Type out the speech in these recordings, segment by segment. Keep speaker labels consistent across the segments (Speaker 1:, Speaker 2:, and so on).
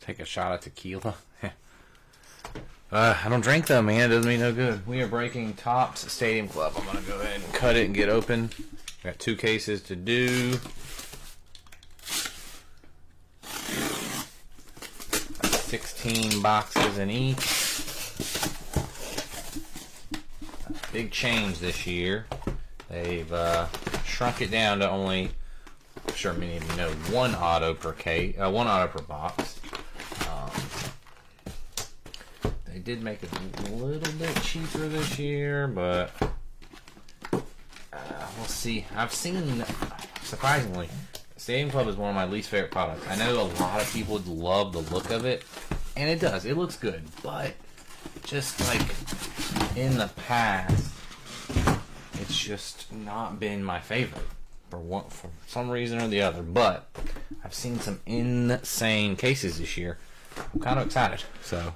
Speaker 1: Take a shot of tequila. I don't drink though, man. It doesn't mean no good. We are breaking Topps Stadium Club. I'm going to go ahead and cut it and get open. Got 2 cases to do. 16 boxes in each. Big change this year. They've shrunk it down to only, I'm sure many of you know, one auto per box. They did make it a little bit cheaper this year, but we'll see. I've seen, surprisingly, Stadium Club is one of my least favorite products. I know a lot of people love the look of it, and it does. It looks good, but just like in the past, It's just not been my favorite for some reason or the other. But I've seen some insane cases this year. I'm kind of excited. So,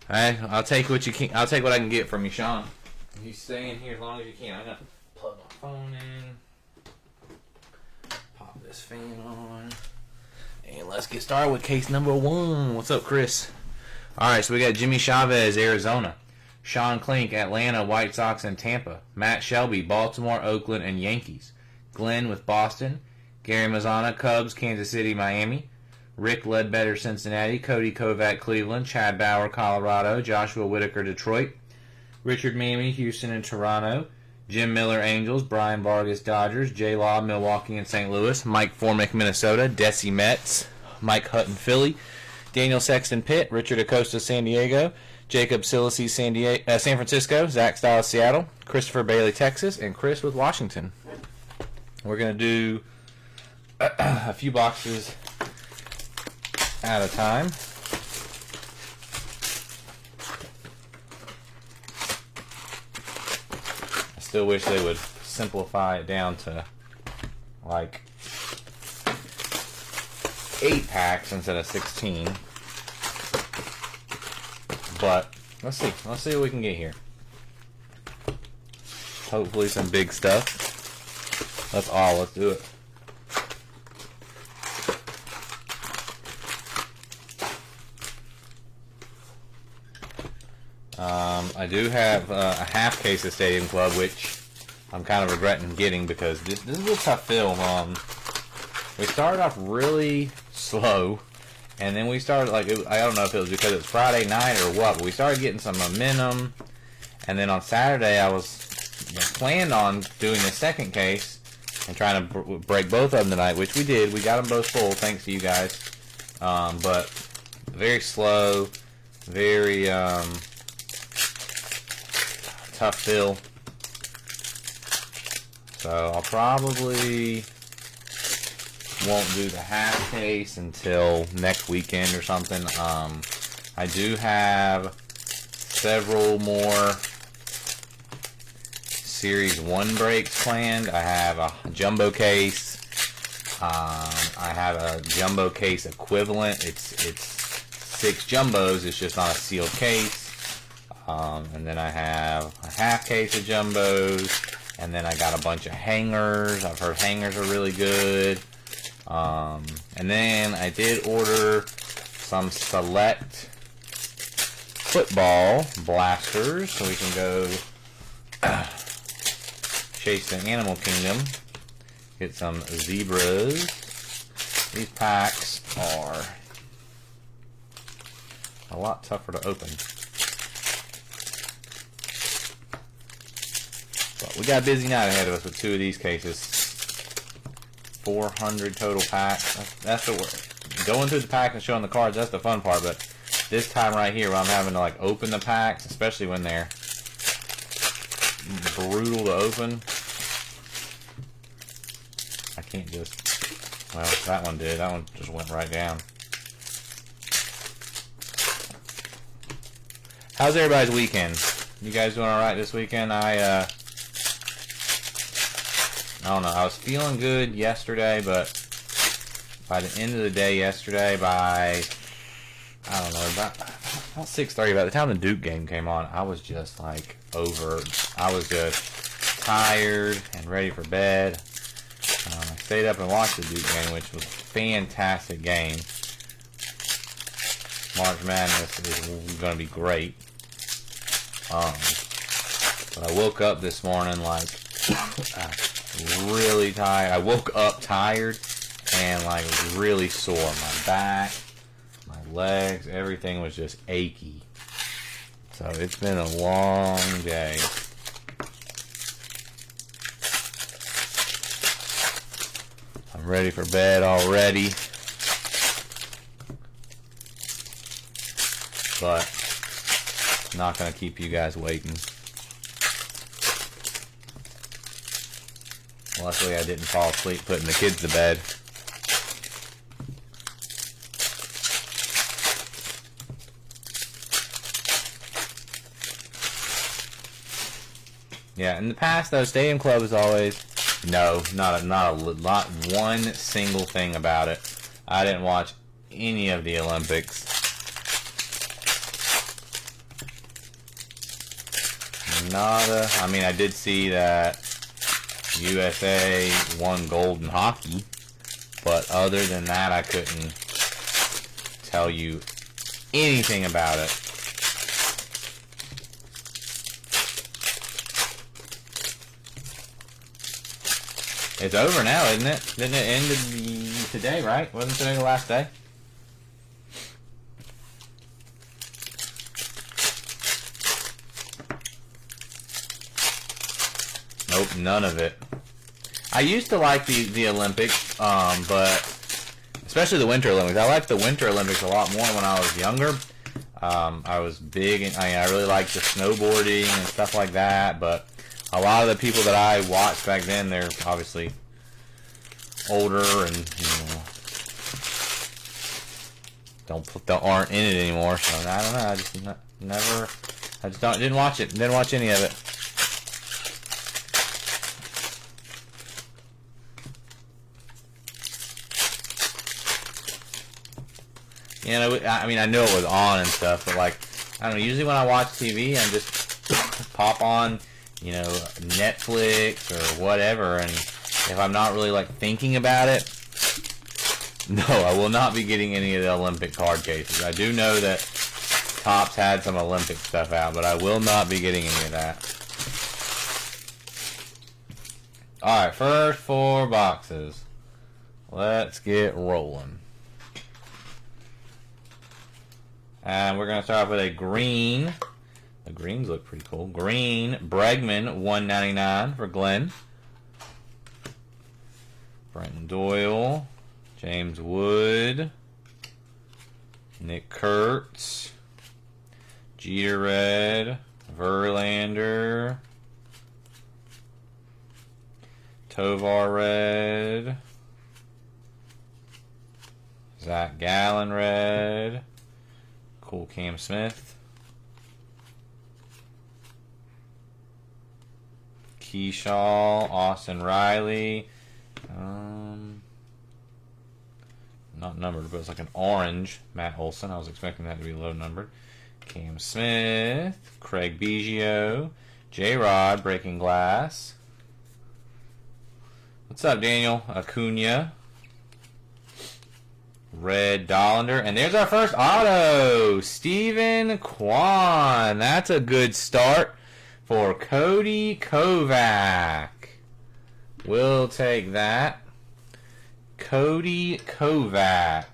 Speaker 1: I'll take what you can. I'll take what I can get from you, Sean. You stay in here as long as you can. I'm gonna plug my phone in. Pop this fan on. And let's get started with case number 1. What's up, Chris? Alright, so we got Jimmy Chavez, Arizona. Sean Klink, Atlanta, White Sox, and Tampa. Matt Shelby, Baltimore, Oakland, and Yankees. Glenn with Boston. Gary Mazzana, Cubs, Kansas City, Miami. Rick Ledbetter, Cincinnati. Cody Kovac, Cleveland. Chad Bauer, Colorado. Joshua Whitaker, Detroit. Richard Mamie, Houston, and Toronto. Jim Miller, Angels. Brian Vargas, Dodgers. J. Law, Milwaukee, and St. Louis. Mike Formick, Minnesota. Desi, Mets. Mike Hutton, Philly. Daniel Sexton, Pitt. Richard Acosta, San Diego. Jacob Silesi, San Francisco. Zach Styles, Seattle. Christopher Bailey, Texas. And Chris with Washington. We're going to do a few boxes at a time. Still wish they would simplify it down to like 8 packs instead of 16. But let's see what we can get here. Hopefully some big stuff. Let's do it. I do have a half case of Stadium Club, which I'm kind of regretting getting because this is a tough film. We started off really slow, and then we started I don't know if it was because it was Friday night or what, but we started getting some momentum. And then on Saturday, I was planned on doing the second case and trying to break both of them tonight, which we did. We got them both full, thanks to you guys. But very slow, very tough fill. So I'll probably won't do the half case until next weekend or something. I do have several more Series 1 breaks planned. I have a jumbo case. I have a jumbo case equivalent. It's 6 jumbos. It's just not a sealed case. And then I have a half case of jumbos. And then I got a bunch of hangers. I've heard hangers are really good. And then I did order some select football blasters so we can go chase the animal kingdom. Get some zebras. These packs are a lot tougher to open. But we got a busy night ahead of us with 2 of these cases. 400 total packs. That's the word. Going through the pack and showing the cards, that's the fun part. But this time right here, where I'm having to open the packs, especially when they're brutal to open, I can't just. Well, that one did. That one just went right down. How's everybody's weekend? You guys doing all right this weekend? I don't know. I was feeling good yesterday, but by the end of the day yesterday, by I don't know, about 6:30, by the time the Duke game came on, I was just over. I was just tired and ready for bed. I stayed up and watched the Duke game, which was a fantastic game. March Madness is going to be great. But I woke up this morning really tired. I woke up tired and really sore. My back, my legs, everything was just achy. So it's been a long day. I'm ready for bed already. But not going to keep you guys waiting. Luckily, I didn't fall asleep putting the kids to bed. Yeah, in the past though, Stadium Club is always not one single thing about it. I didn't watch any of the Olympics. Nada. I mean, I did see that USA won gold in hockey, but other than that, I couldn't tell you anything about it. It's over now, isn't it? Didn't it end today, right? Wasn't today the last day? Nope, none of it. I used to like the Olympics, but especially the Winter Olympics. I liked the Winter Olympics a lot more when I was younger. I was big, and I really liked the snowboarding and stuff like that, but a lot of the people that I watched back then, they're obviously older and aren't in it anymore. So I don't know. I just didn't watch it. Didn't watch any of it. You know, I mean, I know it was on and stuff, but like, I don't know. Usually when I watch TV, I just pop on, Netflix or whatever, and if I'm not really like thinking about it, no, I will not be getting any of the Olympic card cases. I do know that Topps had some Olympic stuff out, but I will not be getting any of that. Alright, first 4 boxes. Let's get rolling. And we're going to start off with a green. The greens look pretty cool. Green Bregman, $1.99 for Glenn. Brenton Doyle. James Wood. Nick Kurtz. Jeter Red. Verlander. Tovar Red. Zach Gallen Red. Cool Cam Smith. Keyshaw, Austin Riley. Not numbered, but it's like an orange. Matt Olson. I was expecting that to be low numbered. Cam Smith. Craig Biggio. J-Rod, Breaking Glass. What's up, Daniel? Acuna. Red Dollander. And there's our first auto. Steven Kwan. That's a good start for Cody Kovac. We'll take that. Cody Kovac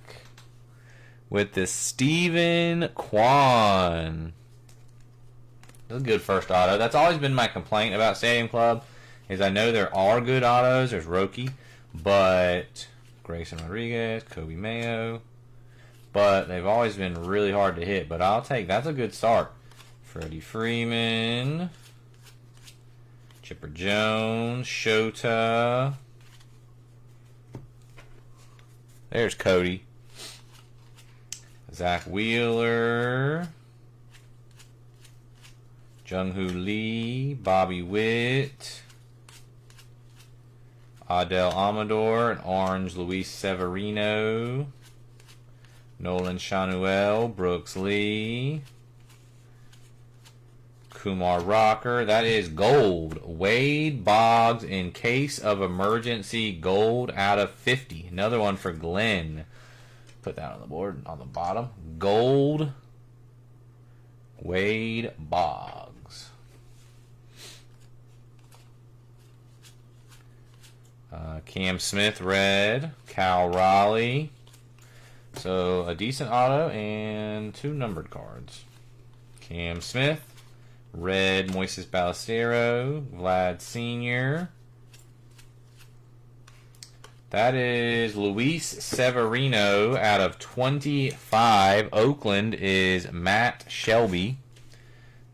Speaker 1: with the Steven Kwan. That's a good first auto. That's always been my complaint about Stadium Club, is I know there are good autos. There's Roki, but Grayson Rodriguez, Kobe Mayo, but they've always been really hard to hit. But I'll take, that's a good start. Freddie Freeman, Chipper Jones, Shota. There's Cody. Zach Wheeler, Jung-Hoo Lee, Bobby Witt, Adel Amador, an orange Luis Severino, Nolan Shanuel, Brooks Lee, Kumar Rocker. That is gold. Wade Boggs, in case of emergency, gold out of 50. Another one for Glenn. Put that on the board on the bottom. Gold. Wade Boggs. Cam Smith, red. Cal Raleigh. So a decent auto and 2 numbered cards. Cam Smith. Red, Moises Ballesteros, Vlad Sr. That is Luis Severino out of 25. Oakland is Matt Shelby.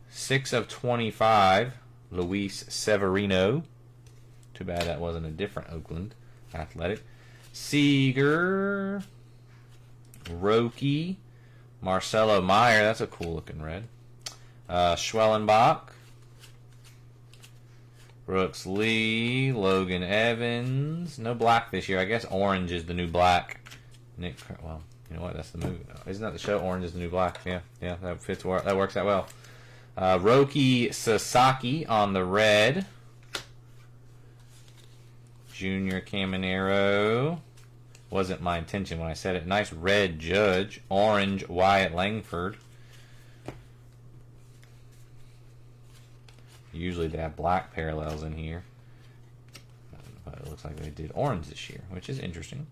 Speaker 1: 6 of 25, Luis Severino. Too bad that wasn't a different Oakland Athletic. Seager. Roki. Marcelo Meyer. That's a cool looking red. Schwellenbach. Brooks Lee, Logan Evans. No black this year. I guess orange is the new black. Well, you know what? That's the movie. Isn't that the show? Orange is the new black. Yeah, that fits. That works out well. Roki Sasaki on the red. Junior Caminero. Wasn't my intention when I said it. Nice red Judge. Orange Wyatt Langford. Usually they have black parallels in here. But it looks like they did orange this year, which is interesting.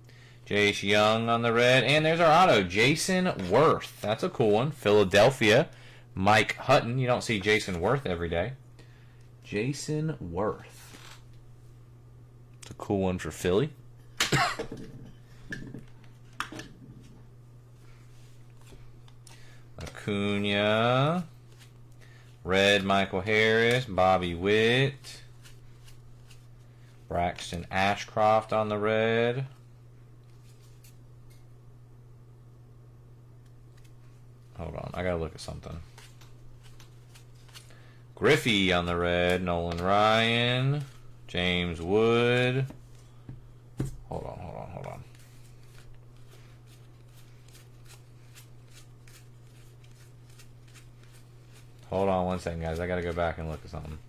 Speaker 1: Jace Young on the red. And there's our auto. Jason Worth. That's a cool one. Philadelphia. Mike Hutton. You don't see Jason Worth every day. Jason Worth. It's a cool one for Philly. Acuna. Red Michael Harris. Bobby Witt. Braxton Ashcroft on the red. Hold on, I gotta look at something. Griffey on the red. Nolan Ryan. James Wood. Hold on. Hold on 1 second, guys. I gotta go back and look at something.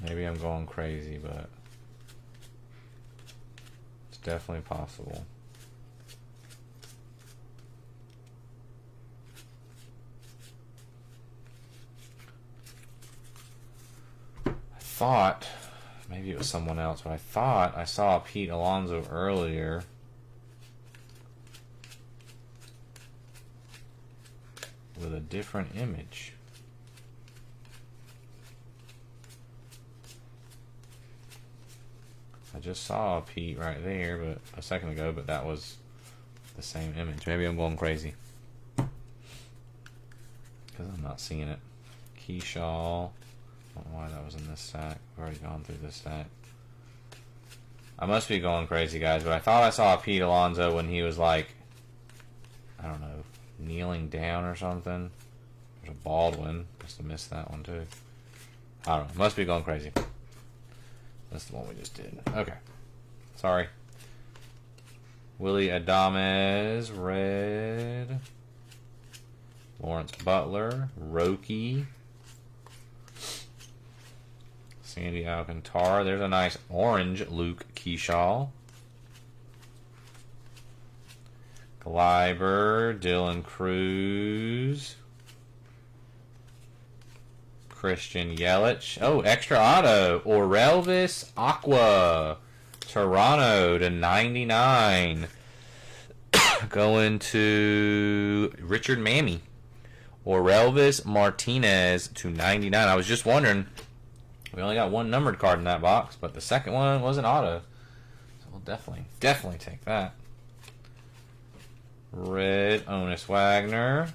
Speaker 1: Maybe I'm going crazy, but it's definitely possible. I thought, maybe it was someone else, but I thought I saw Pete Alonso earlier. With a different image. I just saw Pete right there, but a second ago, but that was the same image. Maybe I'm going crazy because I'm not seeing it. Keyshaw. I don't know why that was in this stack. I've already gone through this stack. I must be going crazy, guys, but I thought I saw Pete Alonso when he was like, I don't know, kneeling down or something. There's a Baldwin. Must have missed that one too. I don't know. Must be going crazy. That's the one we just did. Okay. Sorry. Willie Adames, red. Lawrence Butler, Roki. Sandy Alcantara. There's a nice orange Luke Keyshaw. Gleiber, Dylan Cruz, Christian Yelich. Oh, extra auto. Orelvis Aqua, Toronto to 99. Going to Richard Mammy. Orelvis Martinez to 99. I was just wondering. We only got one numbered card in that box, but the second one was an auto. So we'll definitely take that. Red Honus Wagner.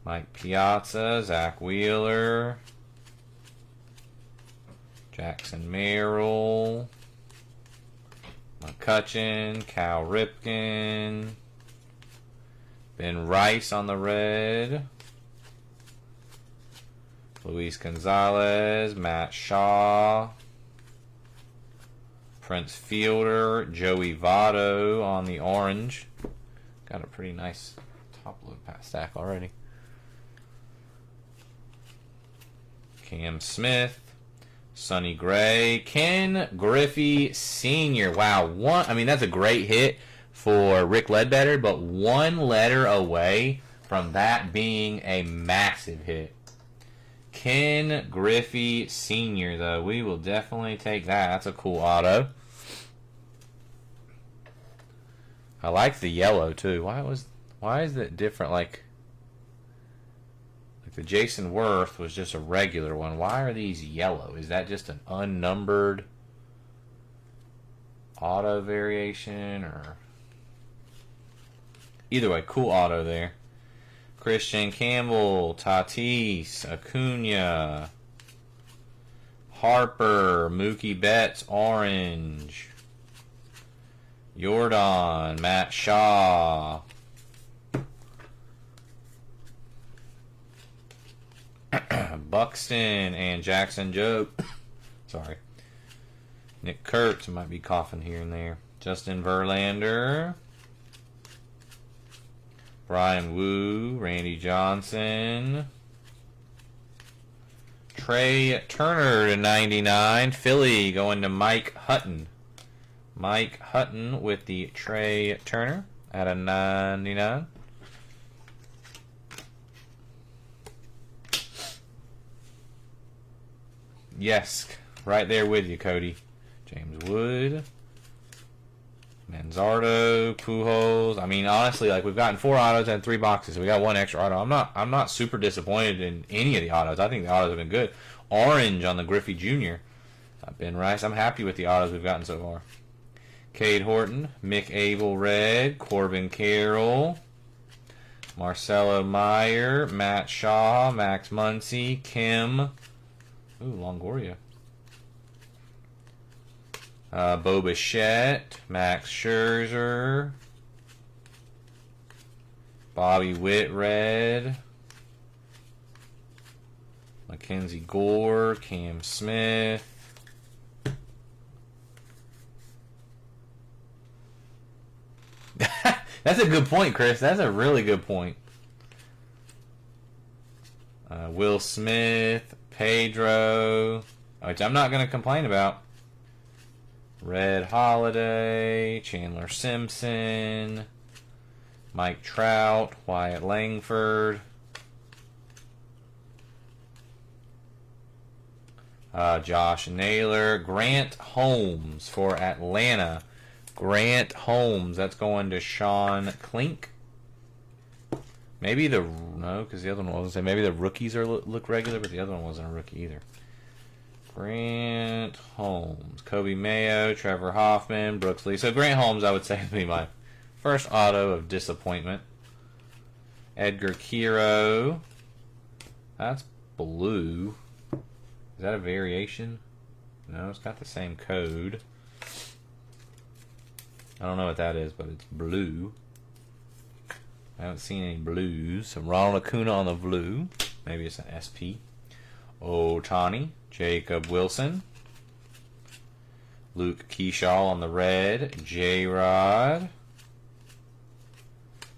Speaker 1: Mike Piazza, Zach Wheeler. Jackson Merrill. McCutchen, Cal Ripken. Ben Rice on the red. Luis Gonzalez, Matt Shaw. Prince Fielder, Joey Votto on the orange. Got a pretty nice top load stack already. Cam Smith, Sonny Gray, Ken Griffey Sr. Wow, that's a great hit for Rick Ledbetter, but one letter away from that being a massive hit. Ken Griffey Sr., though. We will definitely take that. That's a cool auto. I like the yellow, too. Why is it different? Like the Jason Worth was just a regular one. Why are these yellow? Is that just an unnumbered auto variation? Or either way, cool auto there. Christian Campbell, Tatis, Acuna, Harper, Mookie Betts, orange, Jordan, Matt Shaw, Buxton and Jackson Jobe. Sorry. Nick Kurtz might be coughing here and there. Justin Verlander. Brian Wu. Randy Johnson. Trey Turner to 99. Philly going to Mike Hutton. Mike Hutton with the Trey Turner at a 99. Yes, right there with you, Cody. James Wood. Manzardo, Pujols. I mean, honestly, like we've gotten 4 autos and 3 boxes. So we got 1 extra auto. I'm not super disappointed in any of the autos. I think the autos have been good. Orange on the Griffey Jr. Ben Rice. I'm happy with the autos we've gotten so far. Cade Horton, Mick Abel red, Corbin Carroll, Marcelo Meyer, Matt Shaw, Max Muncy, Kim. Ooh, Longoria. Bo Bichette, Max Scherzer, Bobby Witt red, Mackenzie Gore, Cam Smith. That's a good point, Chris. That's a really good point. Will Smith, Pedro, which I'm not going to complain about. Red Holiday, Chandler Simpson, Mike Trout, Wyatt Langford, Josh Naylor, Grant Holmes for Atlanta. Grant Holmes, that's going to Sean Klink. Maybe no, because the other one wasn't. Maybe the rookies look regular, but the other one wasn't a rookie either. Grant Holmes, Kobe Mayo, Trevor Hoffman, Brooks Lee. So Grant Holmes, I would say, would be my first auto of disappointment. Edgar Kiro. That's blue. Is that a variation? No, it's got the same code. I don't know what that is, but it's blue. I haven't seen any blues. So Ronald Acuna on the blue. Maybe it's an SP. Ohtani. Jacob Wilson. Luke Kershaw on the red. J-Rod.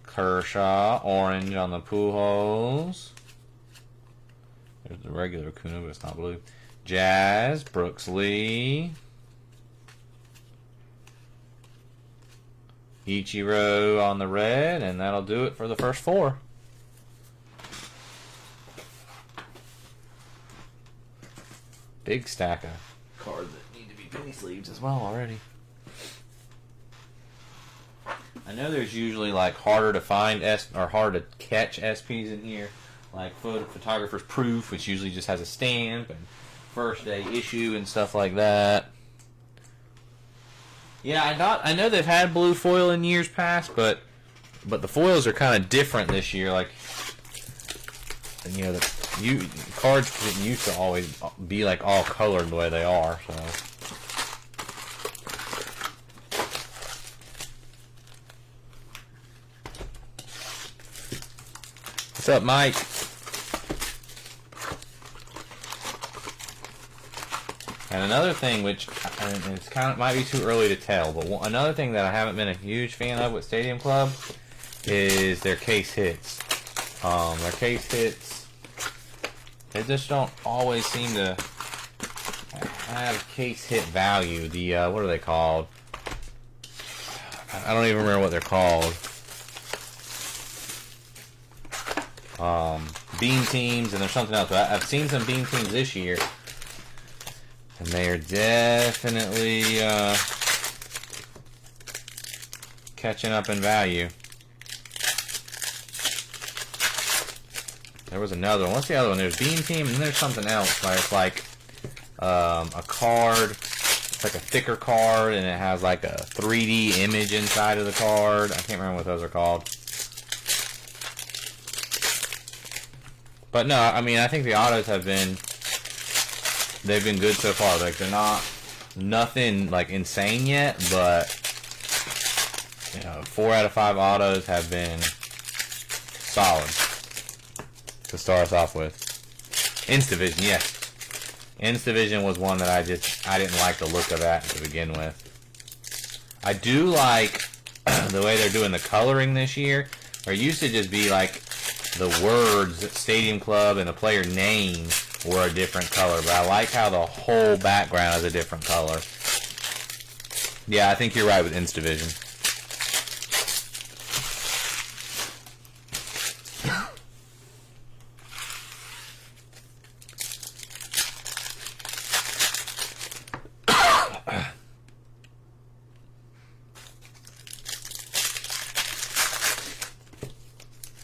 Speaker 1: Kershaw. Orange on the Pujols. There's the regular Acuna, but it's not blue. Jazz. Brooks Lee. Ichiro on the red, and that'll do it for the first 4. Big stack of cards that need to be penny sleeves as well already. I know there's usually like harder to find or hard to catch SPs in here, like Photographer's Proof, which usually just has a stamp, and first day issue and stuff like that. Yeah, I know they've had blue foil in years past, but the foils are kind of different this year. Like, you know, cards didn't used to always be like all colored the way they are. So, what's up, Mike? And another thing, which it's might be too early to tell, but another thing that I haven't been a huge fan of with Stadium Club is their case hits. Their case hits, they just don't always seem to have case hit value. The what are they called? I don't even remember what they're called. Beam teams, and there's something else. I've seen some beam teams this year. And they are definitely catching up in value. There was another one. What's the other one? There's Beam Team, and there's something else where it's like a card. It's like a thicker card, and it has like a 3D image inside of the card. I can't remember what those are called. But no, I mean, I think the autos have been... They've been good so far. Like, they're nothing like insane yet, but you know, 4 out of 5 autos have been solid to start us off with. Instavision, yes. Instavision was one that I didn't like the look of that to begin with. I do like the way they're doing the coloring this year. There used to just be like the words Stadium Club and the player name were a different color, but I like how the whole background is a different color. Yeah, I think you're right with Instavision.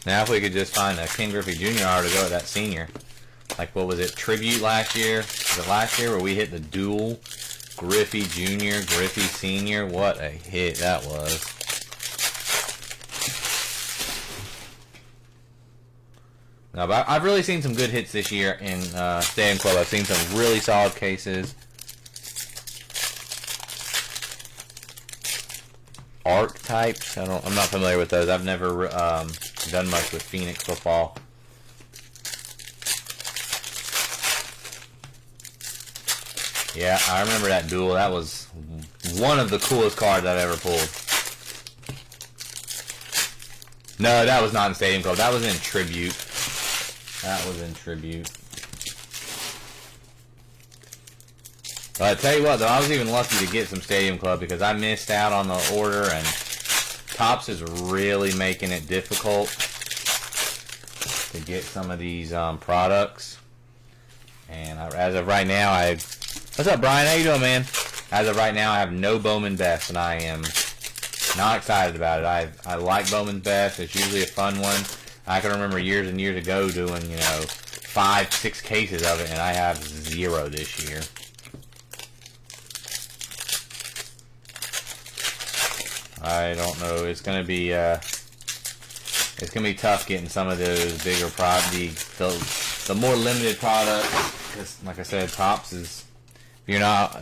Speaker 1: Now if we could just find a Ken Griffey Jr. auto to go with that senior. Like, what was it, Tribute last year? Was it last year where we hit the dual Griffey Jr., Griffey Senior? What a hit that was. No, but I've really seen some good hits this year in Stadium Club. I've seen some really solid cases. Archetypes? I'm not familiar with those. I've never done much with Phoenix football. Yeah, I remember that duel. That was one of the coolest cards I've ever pulled. No, that was not in Stadium Club. That was in Tribute. That was in Tribute. But I tell you what, though, I was even lucky to get some Stadium Club because I missed out on the order, and Topps is really making it difficult to get some of these products. And as of right now, what's up, Brian? How you doing, man? As of right now, I have no Bowman Best, and I am not excited about it. I like Bowman Best. It's usually a fun one. I can remember years and years ago doing, 5, 6 cases of it, and I have 0 this year. I don't know. It's gonna be tough getting some of those bigger the more limited products. Because, like I said, Topps is if you're not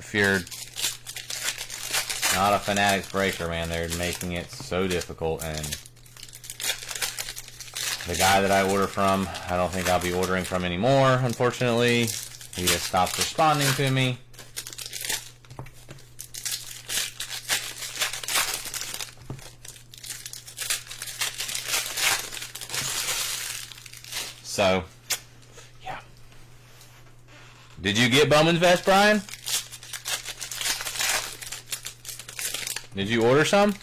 Speaker 1: a Fanatics breaker, man, they're making it so difficult. And the guy that I order from, I don't think I'll be ordering from anymore. Unfortunately, he just stopped responding to me. So, yeah. Did you get Bowman's Vest, Brian? Did you order some?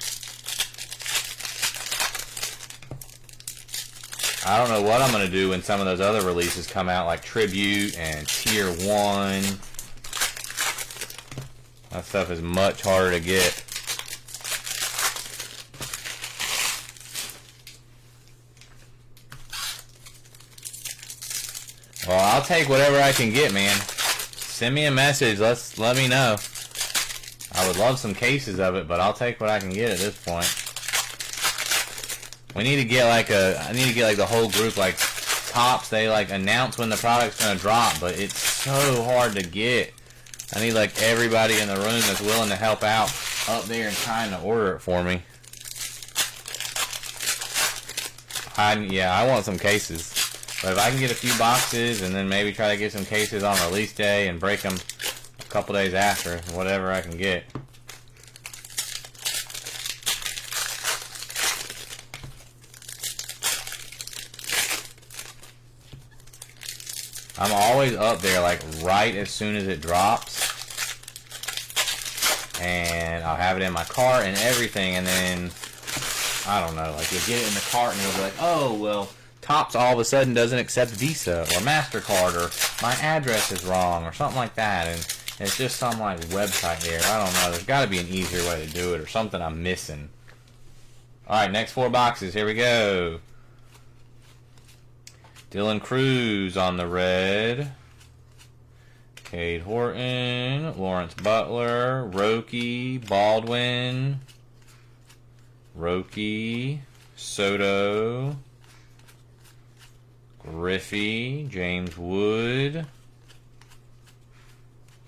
Speaker 1: I don't know what I'm going to do when some of those other releases come out, like Tribute and Tier 1. That stuff is much harder to get. Well, I'll take whatever I can get, man. Send me a message. Let me know. I would love some cases of it, but I'll take what I can get at this point. I need to get like the whole group, like Topps. They like announce when the product's gonna drop, but it's so hard to get. I need like everybody in the room that's willing to help out up there and trying to order it for me. I want some cases. But if I can get a few boxes and then maybe try to get some cases on release day and break them a couple days after, whatever I can get. I'm always up there like right as soon as it drops. And I'll have it in my cart and everything, and then I don't know, like you'll get it in the cart and you'll be like, oh well, Topps all of a sudden doesn't accept Visa or MasterCard, or my address is wrong, or something like that, and it's just some like website there. I don't know. There's got to be an easier way to do it, or something I'm missing. All right, next 4 boxes. Here we go. Dylan Cruz on the red. Cade Horton, Lawrence Butler, Roki, Baldwin, Roki, Soto, Griffey, James Wood,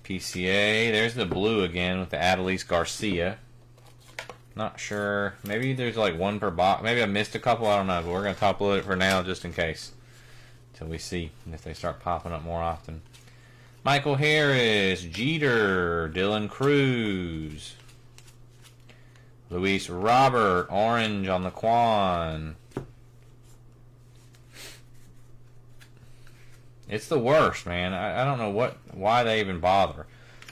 Speaker 1: PCA. There's the blue again with the Adolis Garcia. Not sure. Maybe there's like one per box. Maybe I missed a couple. I don't know. But we're going to top load it for now just in case. Till we see if they start popping up more often. Michael Harris, Jeter, Dylan Cruz, Luis Robert, orange on the Quan. It's the worst, man. I don't know why they even bother.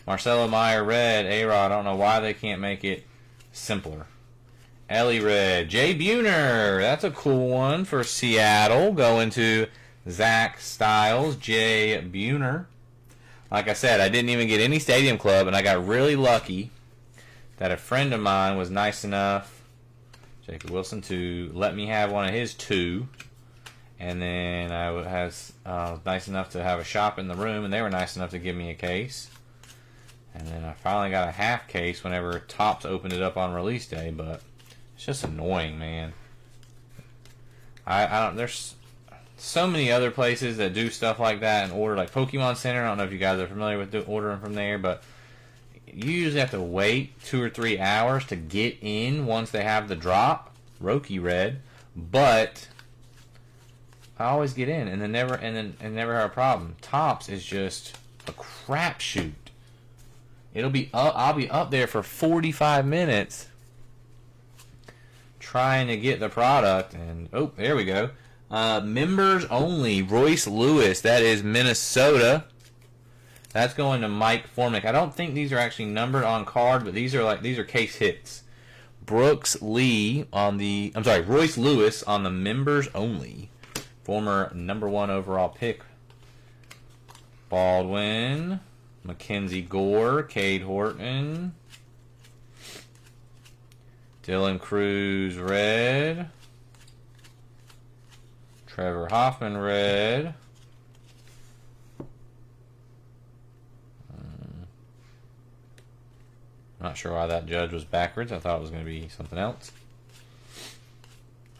Speaker 1: Marcelo Meyer, red. A-Rod, I don't know why they can't make it simpler. Ellie red. Jay Buhner, that's a cool one for Seattle. Going to Zach Styles, Jay Buhner. Like I said, I didn't even get any Stadium Club, and I got really lucky that a friend of mine was nice enough, Jacob Wilson, to let me have one of his 2. And then I was nice enough to have a shop in the room, and they were nice enough to give me a case. And then I finally got a half case whenever Topps opened it up on release day, but it's just annoying, man. I don't. There's so many other places that do stuff like that and order, like Pokemon Center. I don't know if you guys are familiar with ordering from there, but you usually have to wait 2 or 3 hours to get in once they have the drop. Roki red, but I always get in and then never have a problem. Topps is just a crapshoot. It'll be up. I'll be up there for 45 minutes trying to get the product, and oh, there we go. Members only. Royce Lewis. That is Minnesota. That's going to Mike Formick. I don't think these are actually numbered on card, but these are case hits. Brooks Lee on the. I'm sorry, Royce Lewis on the members only. Former #1 overall pick. Baldwin, Mackenzie Gore, Cade Horton, Dylan Cruz red, Trevor Hoffman red, not sure why that judge was backwards. I thought it was going to be something else.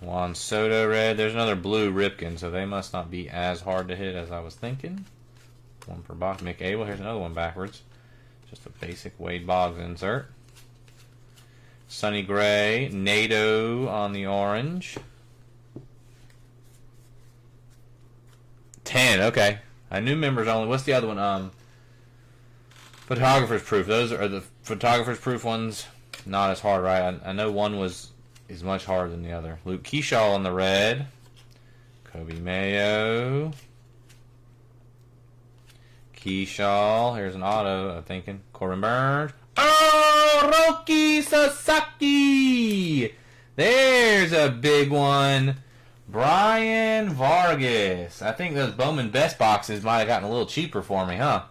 Speaker 1: Juan Soto red. There's another blue Ripken, so they must not be as hard to hit as I was thinking. One per box. Mick Abel. Here's another one backwards. Just a basic Wade Boggs insert. Sonny Gray. NATO on the orange. 10. Okay. I knew members only. What's the other one? Photographer's proof. Those are the photographer's proof ones. Not as hard, right? I know one is much harder than the other. Luke Keyshaw on the red. Kobe Mayo. Keyshaw. Here's an auto, I'm thinking. Corbin Burns. Oh, Roki Sasaki. There's a big one. Brian Vargas. I think those Bowman Best boxes might have gotten a little cheaper for me, huh?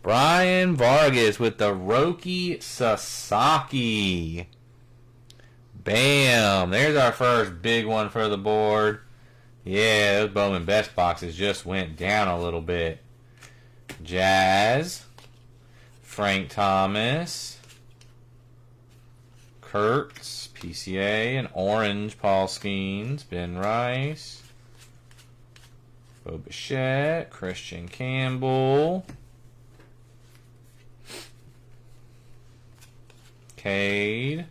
Speaker 1: Brian Vargas with the Roki Sasaki. Bam. There's our first big one for the board. Yeah, those Bowman Best boxes just went down a little bit. Jazz. Frank Thomas. Kurtz. PCA. And orange Paul Skeens. Ben Rice. Bo Bichette. Christian Campbell. Cade.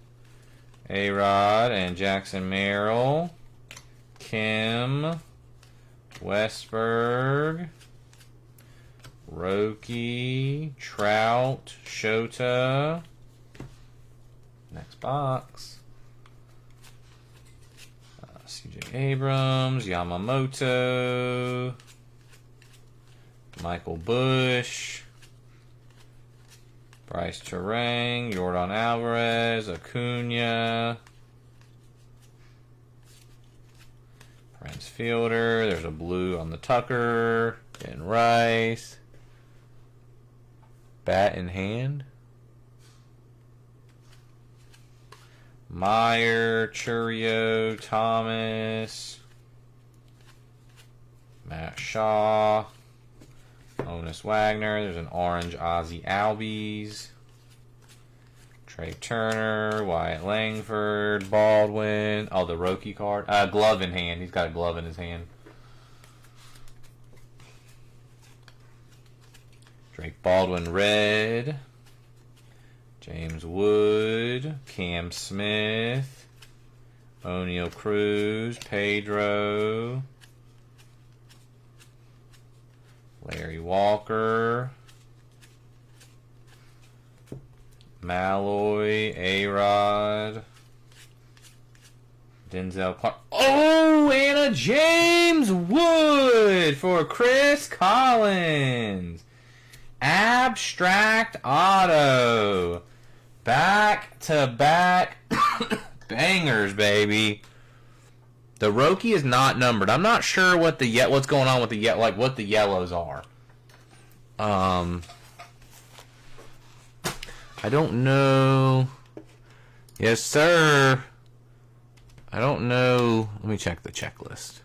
Speaker 1: A-Rod and Jackson Merrill. Kim. Westberg. Roki. Trout. Shota. Next box. CJ Abrams. Yamamoto. Michael Bush. Bryce Terang, Yordan Alvarez, Acuna, Prince Fielder. There's a blue on the Tucker. Ben Rice. Bat in hand. Meyer, Churio, Thomas, Matt Shaw. Honus Wagner. There's an orange Ozzy Albies. Trey Turner. Wyatt Langford. Baldwin. Oh, the Roki card. Glove in hand. He's got a glove in his hand. Drake Baldwin red. James Wood. Cam Smith. O'Neal Cruz. Pedro. Walker. Malloy. A-Rod. Denzel Clark. Oh, and a James Wood for Chris Collins. Abstract auto. Back-to-back bangers, baby. The Roki is not numbered. I'm not sure what's going on with the what the yellows are. I don't know. Yes, sir. I don't know. Let me check the checklist.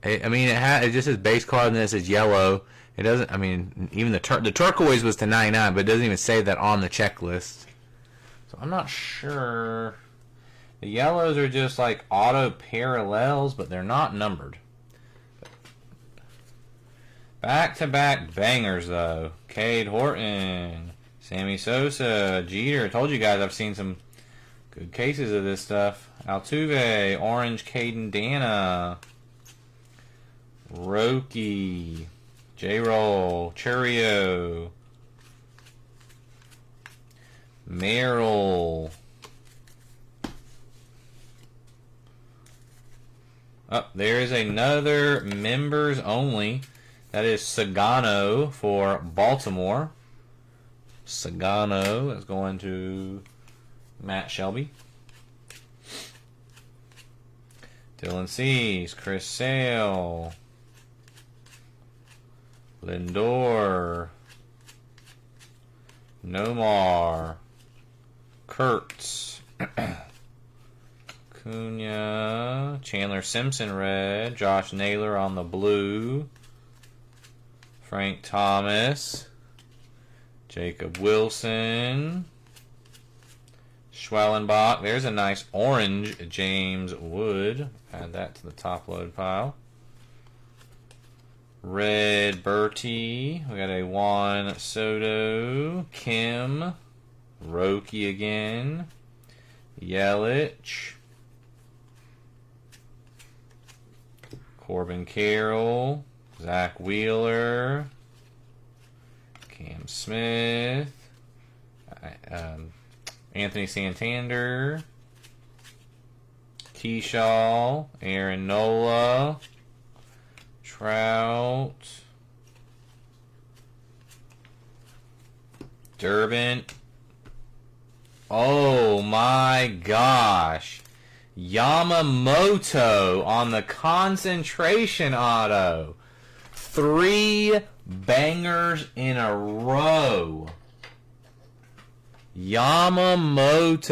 Speaker 1: I mean, it just says base card and then it says yellow. It doesn't. I mean, even the turquoise was to 99, but it doesn't even say that on the checklist. So I'm not sure. The yellows are just like auto parallels, but they're not numbered. Back-to-back bangers, though. Cade Horton, Sammy Sosa, Jeter. I told you guys I've seen some good cases of this stuff. Altuve, Orange, Caden Dana, Roki, J-Roll, Churio, Merrill. Oh, there is another members only. That is Sagano for Baltimore. Sagano is going to Matt Shelby. Dylan Cease, Chris Sale, Lindor, Nomar, Kurtz, Cunha, Chandler Simpson red, Josh Naylor on the blue, Frank Thomas, Jacob Wilson, Schwellenbach. There's a nice orange James Wood. Add that to the top load pile. Red Bertie. We got a Juan Soto. Kim. Roki again. Yelich. Corbin Carroll. Zach Wheeler. Cam Smith. Anthony Santander. Keyshaw. Aaron Nola. Trout. Durbin. Oh my gosh. Yamamoto on the concentration auto. 3 bangers in a row. Yamamoto.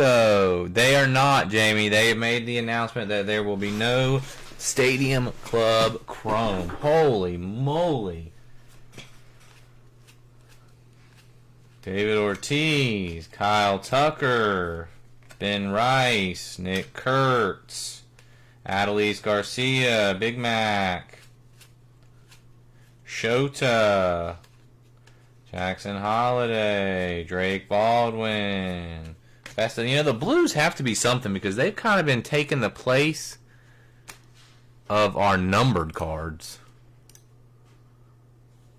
Speaker 1: They are not, Jamie. They have made the announcement that there will be no Stadium Club Chrome. Holy moly. David Ortiz, Kyle Tucker, Ben Rice, Nick Kurtz, Adolis Garcia, Big Mac, Shota, Jackson Holiday, Drake Baldwin. The Blues have to be something because they've kind of been taking the place of our numbered cards.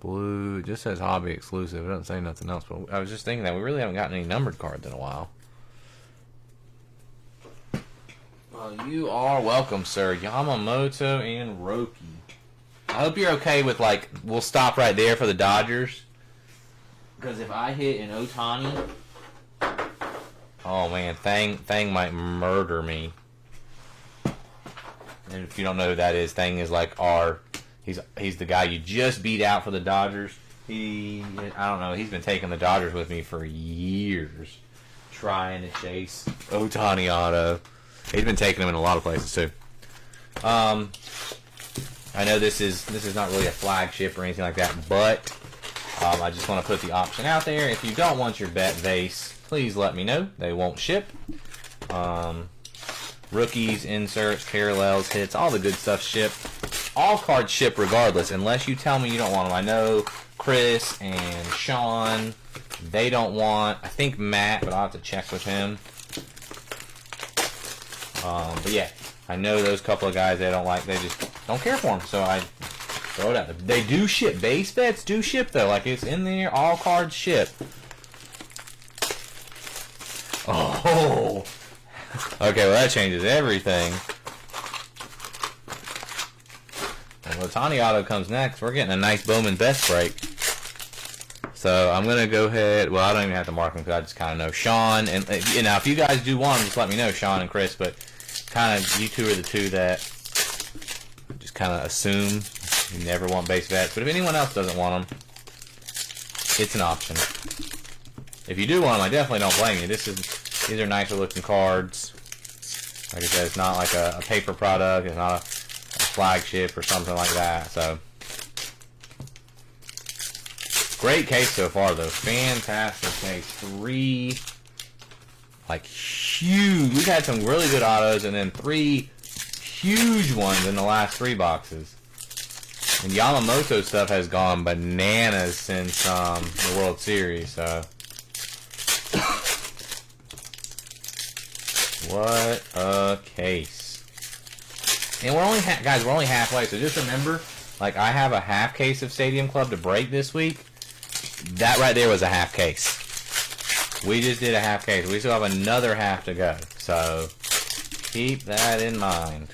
Speaker 1: Blue, it just says hobby exclusive. It doesn't say nothing else, but I was just thinking that we really haven't gotten any numbered cards in a while. Well, you are welcome, sir. Yamamoto and Roki. I hope you're okay with, we'll stop right there for the Dodgers. Because if I hit an Ohtani, oh man, Thang might murder me. And if you don't know who that is, Thang is he's the guy you just beat out for the Dodgers. I don't know, he's been taking the Dodgers with me for years, trying to chase Ohtani auto. He's been taking them in a lot of places too. I know this is not really a flagship or anything like that, but I just want to put the option out there. If you don't want your bet vase, please let me know. They won't ship. Rookies, inserts, parallels, hits, all the good stuff ship. All cards ship regardless, unless you tell me you don't want them. I know Chris and Sean, they don't want. I think Matt, but I'll have to check with him. But yeah, I know those couple of guys they don't like. They just don't care for them. So I throw it out. They do ship. Base bets do ship though. Like it's in there. All cards ship. Oh. Okay, well that changes everything. And Otani auto comes next. We're getting a nice Bowman best break. So I'm gonna go ahead. Well, I don't even have to mark them because I just kind of know Sean and now if you guys do want them, just let me know, Sean and Chris. But kind of you two are the two that just kind of assume you never want base bets. But if anyone else doesn't want them, it's an option. If you do want them, I definitely don't blame you. These are nicer looking cards. Like I said, it's not like a paper product. It's not a flagship or something like that. So great case so far, though. Fantastic case. 3 like huge. We've had some really good autos, and then 3 huge ones in the last 3 boxes. And Yamamoto stuff has gone bananas since the World Series. So what a case. And we're only guys, we're only halfway. So just remember, like I have a half case of Stadium Club to break this week. That right there was a half case. We just did a half case. We still have another half to go. So keep that in mind.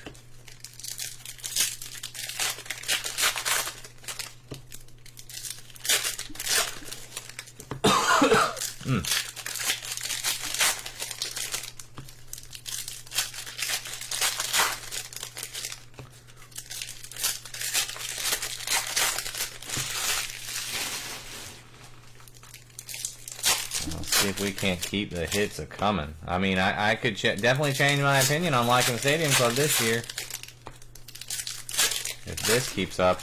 Speaker 1: See if we can't keep the hits a coming. I mean, I could definitely change my opinion on liking the Stadium Club this year. If this keeps up.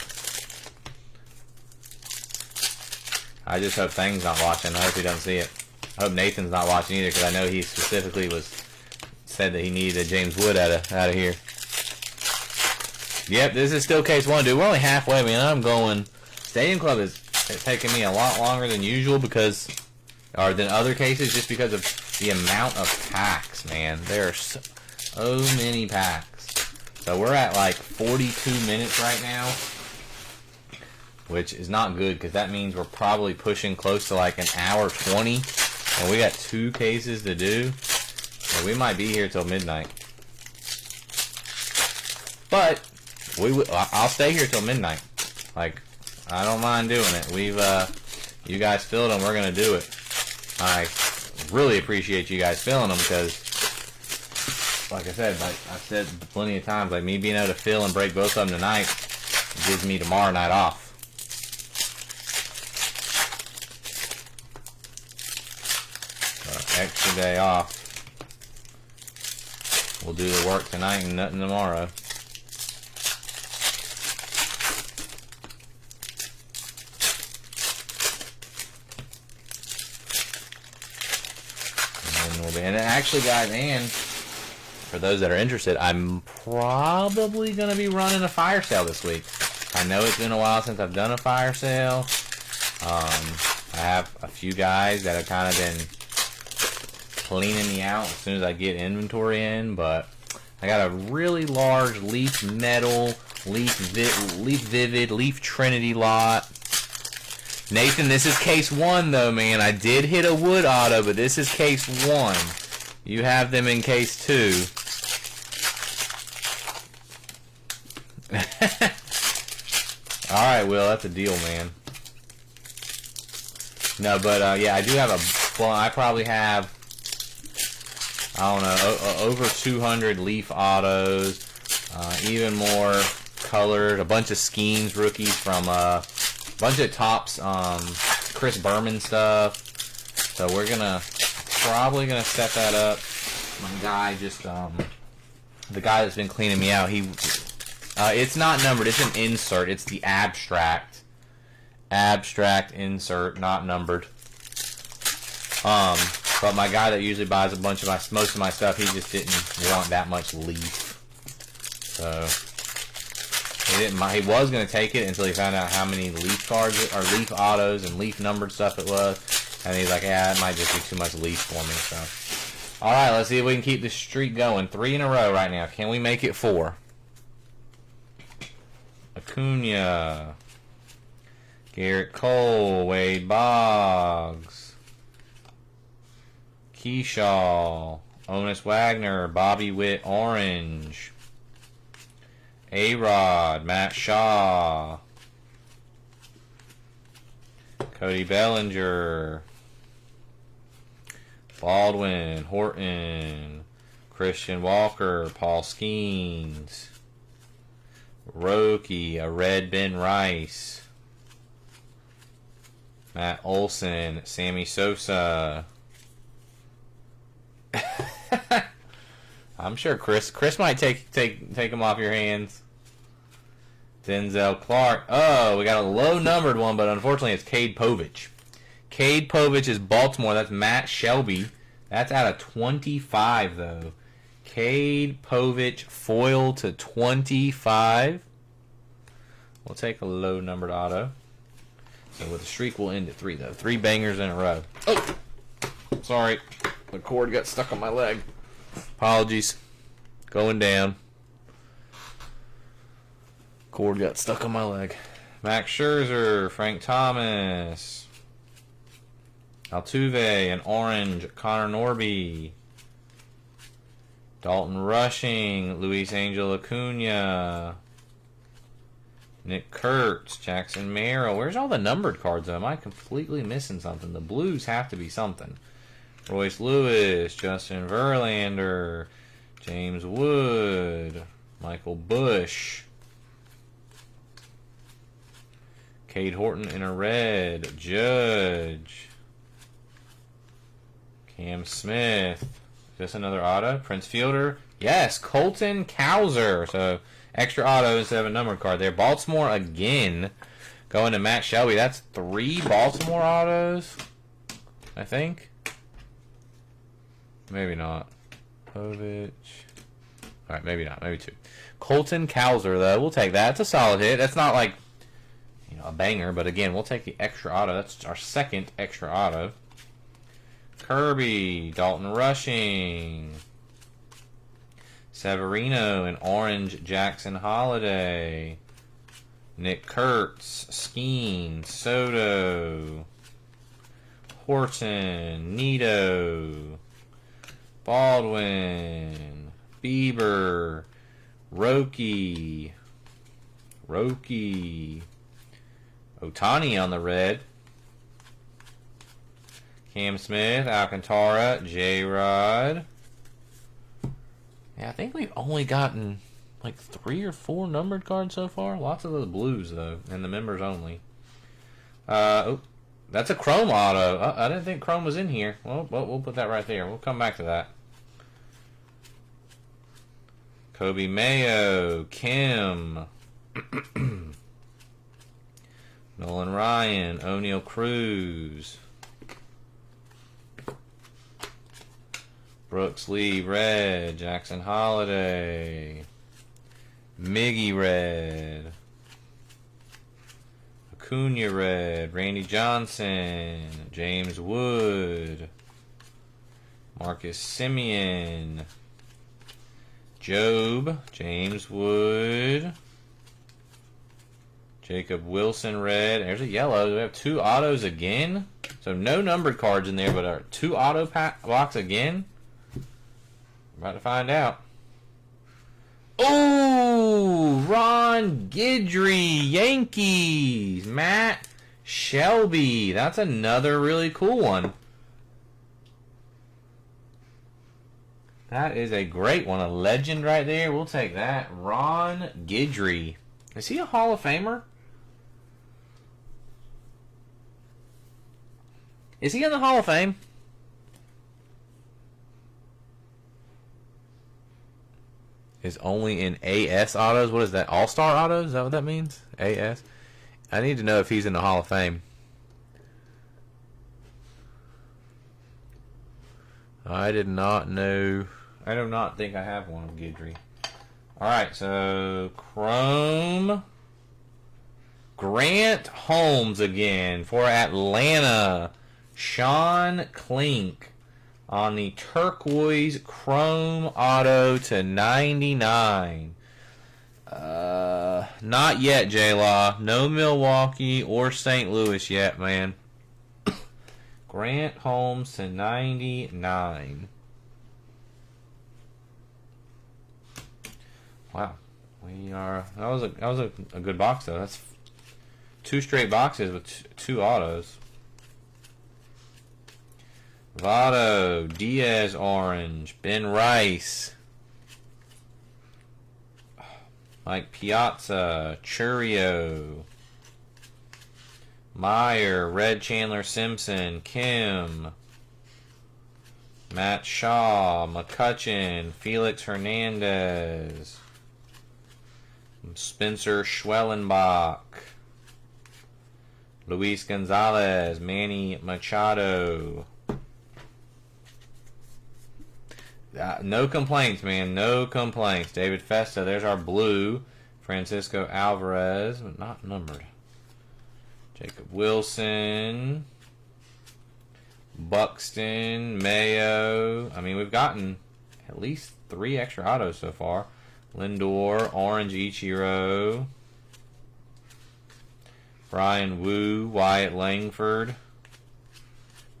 Speaker 1: I just hope Thang's not watching. I hope he doesn't see it. I hope Nathan's not watching either, because I know he specifically said that he needed James Wood out of here. Yep, this is still case 1, dude. We're only halfway. I mean, I'm going. Stadium Club is taking me a lot longer than usual or than other cases, just because of the amount of packs, man. There are so many packs. So we're at like 42 minutes right now, which is not good, because that means we're probably pushing close to like an hour 20, and we got 2 cases to do. So we might be here till midnight. But I'll stay here till midnight. Like, I don't mind doing it. You guys filled them. We're gonna do it. I really appreciate you guys filling them, because, like I said, I've said plenty of times, like me being able to fill and break both of them tonight gives me tomorrow night off. So, extra day off. We'll do the work tonight and nothing tomorrow. And actually, guys, and for those that are interested, I'm probably going to be running a fire sale this week. I know it's been a while since I've done a fire sale. I have a few guys that have kind of been cleaning me out as soon as I get inventory in, but I got a really large Leaf Metal, Leaf Vivid, Leaf Trinity lot. Nathan, this is case 1 though, man. I did hit a Wood auto, but this is case 1. You have them in case 2. Alright, Will, that's a deal, man. No, but yeah, I do have I probably have, I don't know, over 200 Leaf autos, even more colored, a bunch of Schemes rookies from bunch of Topps Chris Berman stuff. So we're probably gonna set that up. My guy just the guy that's been cleaning me out, it's not numbered, it's an insert. It's the abstract insert, not numbered. But my guy that usually buys most of my stuff, he just didn't want that much Leaf. So He was going to take it until he found out how many Leaf cards or Leaf autos and Leaf numbered stuff it was, and he's like, "Yeah, it might just be too much Leaf for me." So, all right, let's see if we can keep this streak going. 3 in a row right now. Can we make it 4? Acuna, Garrett Cole, Wade Boggs, Keyshaw, Honus Wagner, Bobby Witt Orange, A-Rod, Matt Shaw, Cody Bellinger, Baldwin, Horton, Christian Walker, Paul Skeens, Roki, a red Ben Rice, Matt Olson, Sammy Sosa. I'm sure Chris might take them off your hands. Denzel Clark. Oh, we got a low numbered one, but unfortunately it's Cade Povich. Cade Povich is Baltimore. That's Matt Shelby. That's out of 25 though. Cade Povich foil to 25. We'll take a low numbered auto. So with the streak we'll end at 3 though. 3 bangers in a row. Oh, sorry, the cord got stuck on my leg. Apologies. Going down. Cord got stuck on my leg. Max Scherzer, Frank Thomas, Altuve, and orange, Connor Norby, Dalton Rushing, Luis Angel Acuna, Nick Kurtz, Jackson Merrill. Where's all the numbered cards though? Am I completely missing something? The blues have to be something. Royce Lewis, Justin Verlander, James Wood, Michael Bush, Cade Horton in a red, Judge, Cam Smith. Is this another auto? Prince Fielder. Yes, Colton Cowser. So extra auto instead of a numbered card there. Baltimore again. Going to Matt Shelby. That's 3 Baltimore autos, I think. Maybe not. Povich. Alright, maybe not. Maybe 2. Colton Cowser, though. We'll take that. It's a solid hit. That's not like, a banger, but again, we'll take the extra auto. That's our second extra auto. Kirby, Dalton Rushing, Severino, and orange, Jackson Holiday, Nick Kurtz, Skeen, Soto, Horton, Nito, Baldwin, Bieber, Roki, Otani on the red, Cam Smith, Alcantara, J-Rod. Yeah, I think we've only gotten like 3 or 4 numbered cards so far. Lots of the blues though, and the members only. Oh, that's a Chrome auto. I didn't think Chrome was in here. Well, we'll put that right there. We'll come back to that. Kobe Mayo, Kim, Nolan Ryan, O'Neal Cruz, Brooks Lee, red, Jackson Holiday, Miggy, red, Acuna, red, Randy Johnson, James Wood, Marcus Semien, Job, James Wood, Jacob Wilson, red. There's a yellow. We have 2 autos again. So no numbered cards in there, but our 2 auto box again. About to find out. Oh, Ron Guidry, Yankees. Matt Shelby. That's another really cool one. That is a great one. A legend right there. We'll take that. Ron Guidry. Is he a Hall of Famer? Is he in the Hall of Fame? Is only in AS autos? What is that? All-Star autos? Is that what that means? AS? I need to know if he's in the Hall of Fame. I did not know. I do not think I have one of Guidry. Alright, so Chrome. Grant Holmes again for Atlanta. Sean Klink on the turquoise Chrome auto to 99. Not yet, J-Law. No Milwaukee or St. Louis yet, man. Grant Holmes to 99. Wow. That was a good box though. That's 2 straight boxes with 2 autos. Votto, Diaz orange, Ben Rice, Mike Piazza, Churio, Meyer, Red Chandler Simpson, Kim, Matt Shaw, McCutchen, Felix Hernandez, Spencer Schwellenbach, Luis Gonzalez, Manny Machado. No complaints, man. No complaints. David Festa, there's our blue. Francisco Alvarez, but not numbered. Jacob Wilson. Buxton, Mayo. I mean, we've gotten at least 3 extra autos so far. Lindor, Orange Ichiro. Brian Wu, Wyatt Langford.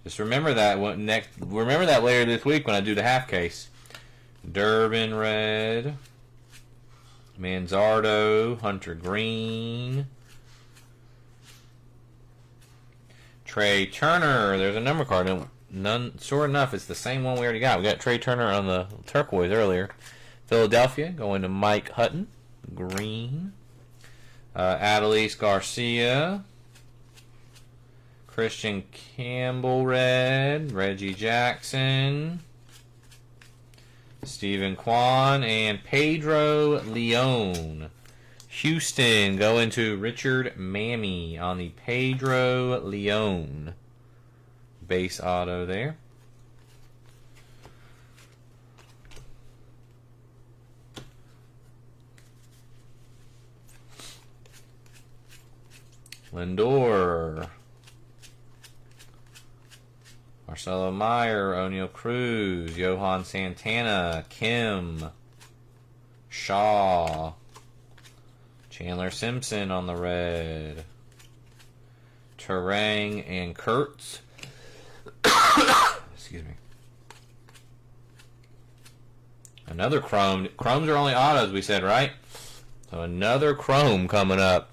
Speaker 1: Just remember that remember that later this week when I do the half case. Durbin red. Manzardo, Hunter Green. Trey Turner. There's a number card. Sure enough, it's the same one we already got. We got Trey Turner on the turquoise earlier. Philadelphia going to Mike Hutton. Green. Adelise Garcia. Christian Campbell red. Reggie Jackson. Stephen Kwan. And Pedro Leon. Houston going to Richard Mammy on the Pedro Leon. Base auto there. Lindor. Marcelo Meyer, O'Neal Cruz, Johan Santana, Kim, Shaw, Chandler Simpson on the red, Terang and Kurtz. Excuse me. Another Chrome. Chromes are only autos, we said, right? So another Chrome coming up.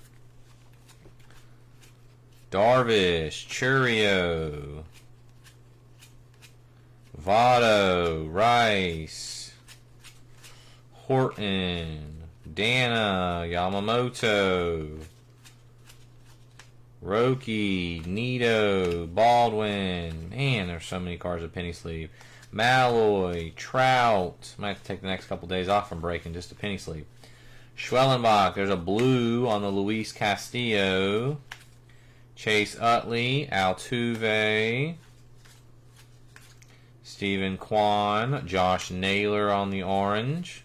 Speaker 1: Darvish, Churio, Votto, Rice, Horton, Dana, Yamamoto, Roki, Nito, Baldwin. Man, there's so many cards with penny sleeve. Malloy, Trout. Might have to take the next couple days off from breaking just a penny sleeve. Schwellenbach. There's a blue on the Luis Castillo. Chase Utley, Altuve, Stephen Kwan, Josh Naylor on the orange,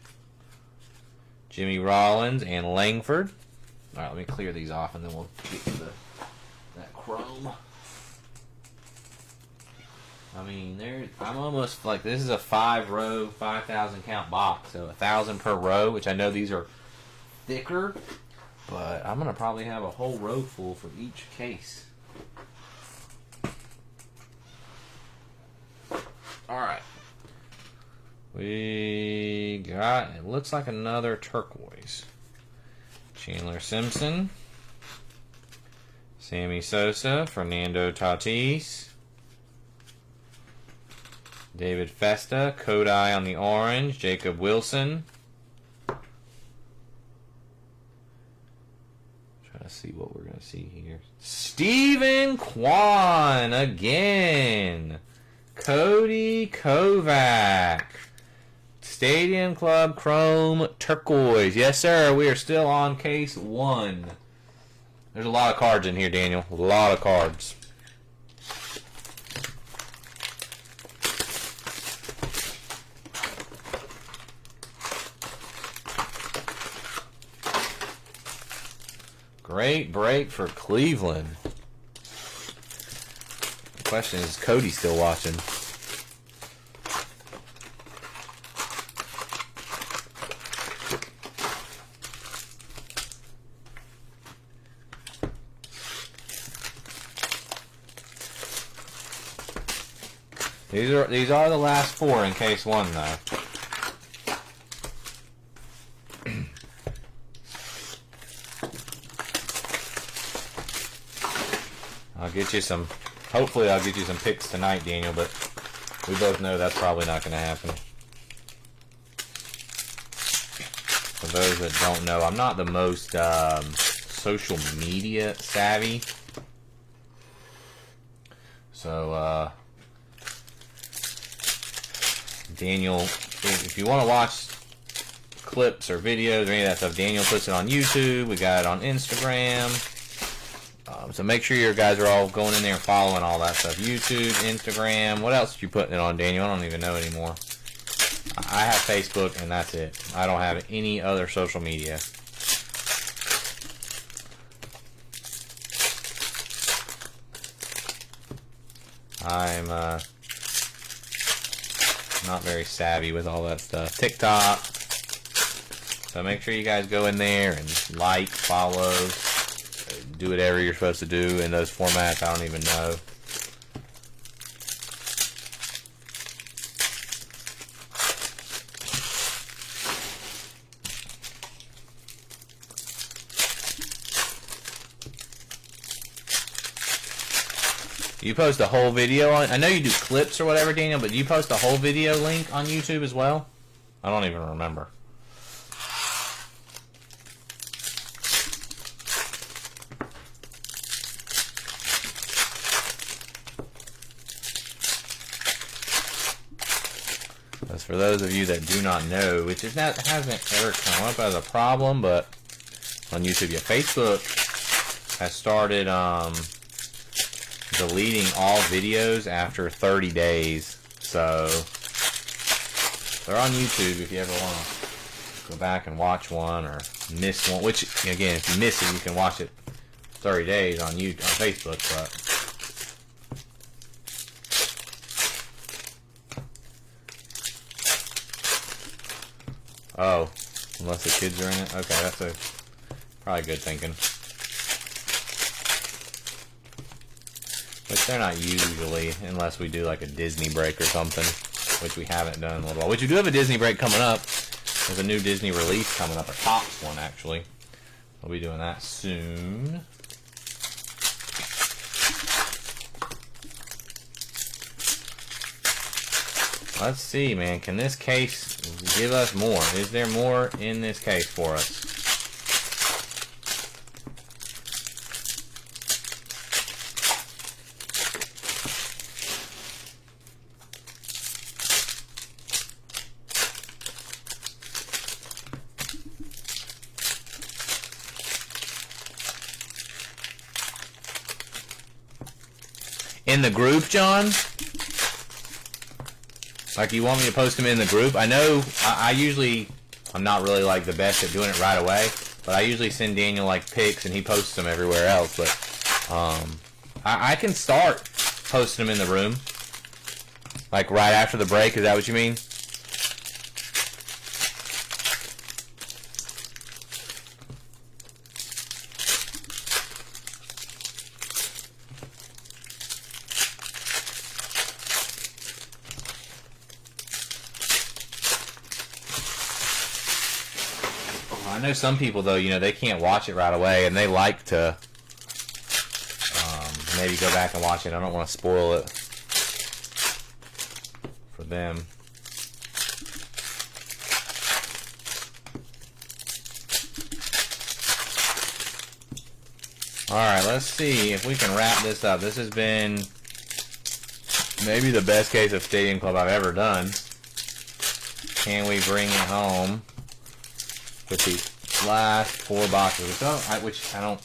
Speaker 1: Jimmy Rollins, and Langford. All right, let me clear these off, and then we'll get to that Chrome. I mean, I'm almost like this is a 5-row, 5,000 count box, so 1,000 per row, which I know these are thicker. But I'm going to probably have a whole row full for each case. Alright. We got, it looks like another turquoise. Chandler Simpson. Sammy Sosa. Fernando Tatis. David Festa. Kodai on the orange. Jacob Wilson. Let's see what we're going to see here. Stephen Kwan again. Cody Kovac. Stadium Club Chrome Turquoise. Yes, sir. We are still on case 1. There's a lot of cards in here, Daniel. A lot of cards. Great break for Cleveland. The question is Cody still watching? These are the last 4 in case 1 though. I'll get you some. Hopefully, I'll get you some picks tonight, Daniel. But we both know that's probably not going to happen. For those that don't know, I'm not the most social media savvy. So, Daniel, if you want to watch clips or videos or any of that stuff, Daniel puts it on YouTube. We got it on Instagram. So make sure your guys are all going in there and following all that stuff. YouTube, Instagram. What else are you putting it on, Daniel? I don't even know anymore. I have Facebook, and that's it. I don't have any other social media. I'm not very savvy with all that stuff. TikTok. So make sure you guys go in there and like, follow, do whatever you're supposed to do in those formats. I don't even know. You post a whole video on... I know you do clips or whatever, Daniel, but do you post a whole video link on YouTube as well? I don't even remember. As for those of you that do not know, which is not, hasn't ever come up as a problem, but on YouTube, yeah, Facebook has started deleting all videos after 30 days. So they're on YouTube if you ever want to go back and watch one or miss one. Which, again, if you miss it, you can watch it 30 days on YouTube, on Facebook. But oh, unless the kids are in it. Okay, that's probably good thinking. Which they're not usually, unless we do like a Disney break or something, which we haven't done in a little while. Which we do have a Disney break coming up. There's a new Disney release coming up, a Topps one actually. We'll be doing that soon. Let's see, man. Can this case give us more? Is there more in this case for us? In the group, John? Like, you want me to post them in the group? I know I usually, I'm not really like the best at doing it right away, but I usually send Daniel like pics and he posts them everywhere else. But I can start posting them in the room, like right after the break. Is that what you mean? I know some people, though, you know, they can't watch it right away, and they like to maybe go back and watch it. I don't want to spoil it for them. Alright, let's see if we can wrap this up. This has been maybe the best case of Stadium Club I've ever done. Can we bring it home with these last 4 boxes? Which I don't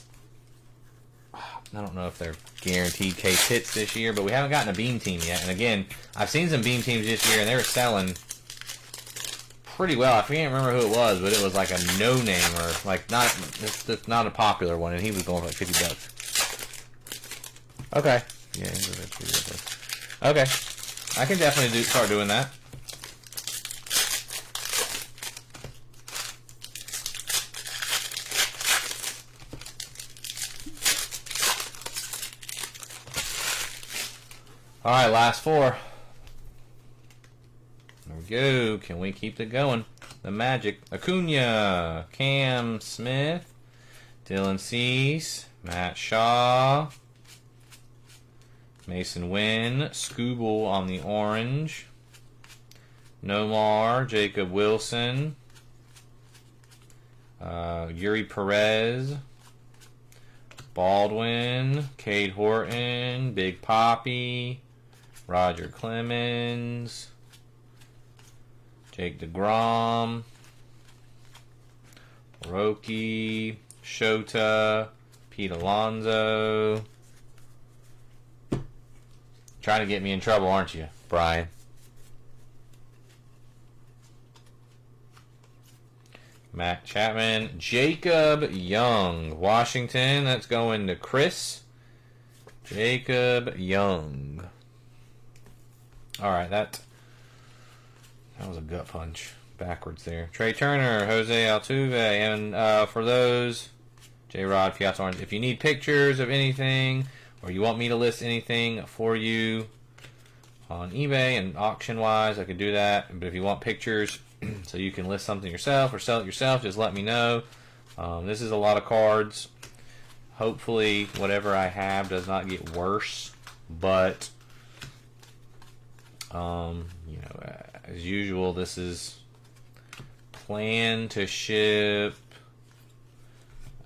Speaker 1: know if they're guaranteed case hits this year, but we haven't gotten a beam team yet. And again, I've seen some beam teams this year, and they were selling pretty well. I can't remember who it was, but it was like a no-namer, like it's not a popular one, and he was going for like $50. Okay. Yeah. Okay. I can definitely start doing that. All right, last 4. There we go. Can we keep it going? The Magic. Acuna, Cam Smith, Dylan Cease, Matt Shaw, Mason Wynn, Scooble on the orange, Nomar, Jacob Wilson, Yuri Perez, Baldwin, Cade Horton, Big Poppy, Roger Clemens, Jake DeGrom, Roki, Shota, Pete Alonso. Trying to get me in trouble, aren't you, Brian? Matt Chapman, Jacob Young, Washington. That's going to Chris. Jacob Young. All right, that was a gut punch backwards there. Trey Turner, Jose Altuve, and for those, J-Rod, Fiat's Orange. If you need pictures of anything, or you want me to list anything for you on eBay and auction-wise, I could do that. But if you want pictures so you can list something yourself or sell it yourself, just let me know. This is a lot of cards. Hopefully, whatever I have does not get worse. But, you know, as usual, this is planned to ship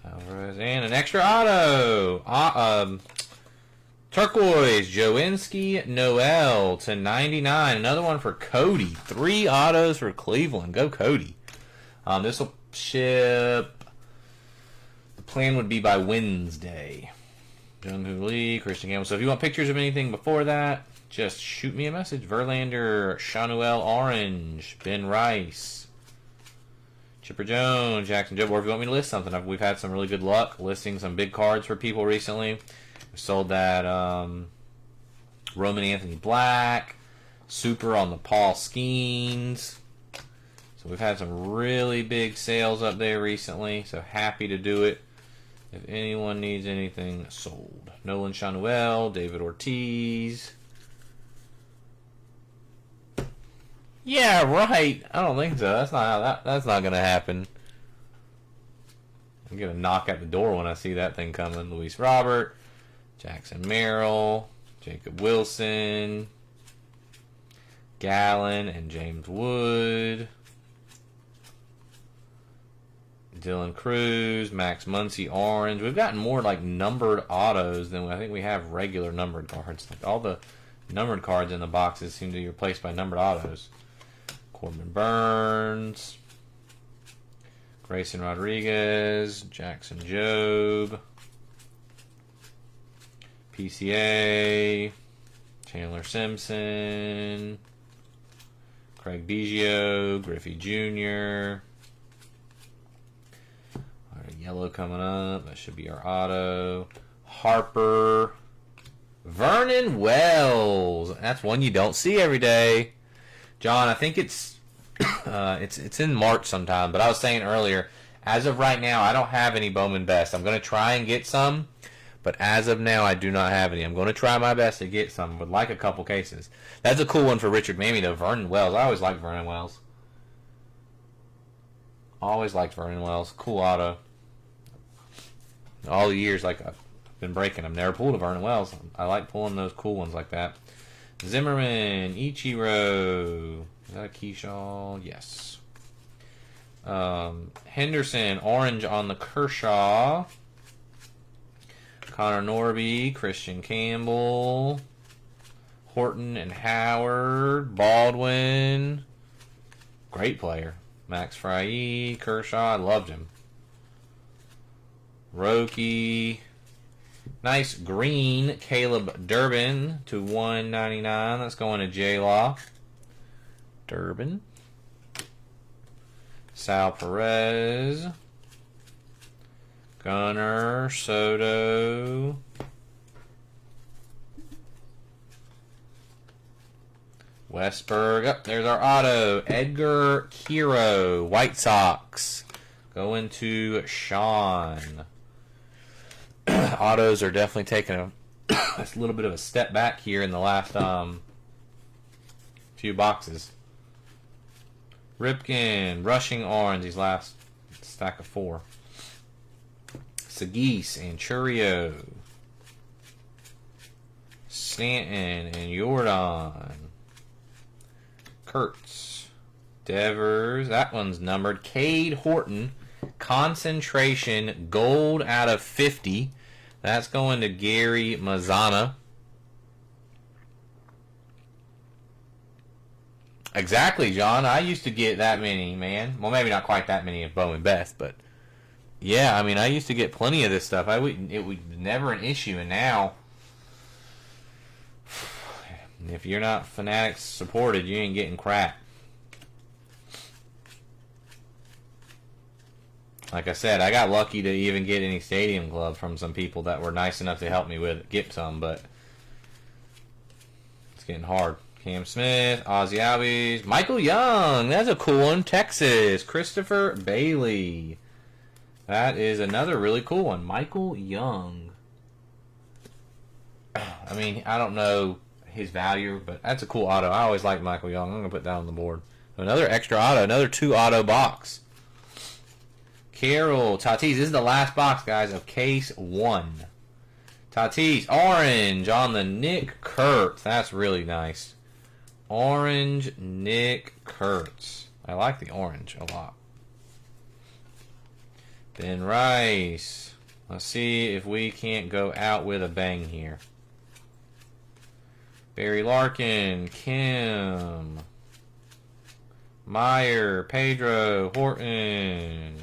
Speaker 1: Alvarez and an extra auto. Turquoise, Joinski, Noel to 99. Another one for Cody. 3 autos for Cleveland. Go Cody. This will ship. The plan would be by Wednesday. Jung-Hoo Lee, Christian Campbell. So if you want pictures of anything before that, just shoot me a message. Verlander, Shanuel Orange, Ben Rice, Chipper Jones, Jackson Joe. Or if you want me to list something, we've had some really good luck listing some big cards for people recently. We sold that Roman Anthony Black, Super on the Paul Skeens. So we've had some really big sales up there recently. So happy to do it. If anyone needs anything sold. Nolan Shanuel, David Ortiz. Yeah, right. I don't think so. That's not how that's not gonna happen. I'm gonna knock at the door when I see that thing coming. Luis Robert, Jackson Merrill, Jacob Wilson, Gallen and James Wood, Dylan Cruz, Max Muncy Orange. We've gotten more like numbered autos than I think we have regular numbered cards. Like all the numbered cards in the boxes seem to be replaced by numbered autos. Corbin Burns, Grayson Rodriguez, Jackson Jobe, PCA, Chandler Simpson, Craig Biggio, Griffey Jr. All right, yellow coming up. That should be our auto. Harper, Vernon Wells. That's one you don't see every day. John, I think it's in March sometime, but I was saying earlier, as of right now, I don't have any Bowman Best. I'm going to try and get some, but as of now, I do not have any. I'm going to try my best to get some, would like a couple cases. That's a cool one for Richard Mamie, though. Vernon Wells. I always liked Vernon Wells. Always liked Vernon Wells. Cool auto. All the years, like, I've been breaking them. Never pulled a Vernon Wells. I like pulling those cool ones like that. Zimmerman, Ichiro. Is that a Keyshaw? Yes. Henderson, orange on the Kershaw. Connor Norby, Christian Campbell. Horton and Howard. Baldwin. Great player. Max Frye, Kershaw. I loved him. Roki. Nice green Caleb Durbin to 199. That's going to J-Law. Durbin. Sal Perez. Gunnar, Soto. Westberg. Oh, there's our auto. Edgar Hero, White Sox. Going to Sean. Autos are definitely taking a little bit of a step back here in the last few boxes. Ripken, Rushing Orange, these last stack of 4. Sagis and Churio. Stanton and Jordan. Kurtz. Devers. That one's numbered. Cade Horton. Concentration. Gold out of 50. That's going to Gary Mazzana. Exactly, John. I used to get that many, man. Well, maybe not quite that many of Bowman Beth, but yeah, I mean, I used to get plenty of this stuff. It was never an issue, and now, if you're not Fanatics supported, you ain't getting crap. Like I said, I got lucky to even get any Stadium Glove from some people that were nice enough to help me get some, but it's getting hard. Cam Smith, Ozzie Albies, Michael Young. That's a cool one. Texas. Christopher Bailey. That is another really cool one. Michael Young. I mean, I don't know his value, but that's a cool auto. I always like Michael Young. I'm going to put that on the board. Another extra auto. Another 2-auto box. Carroll, Tatis. This is the last box, guys, of case 1. Tatis, orange on the Nick Kurtz. That's really nice. Orange Nick Kurtz. I like the orange a lot. Ben Rice. Let's see if we can't go out with a bang here. Barry Larkin. Kim. Meyer. Pedro. Horton.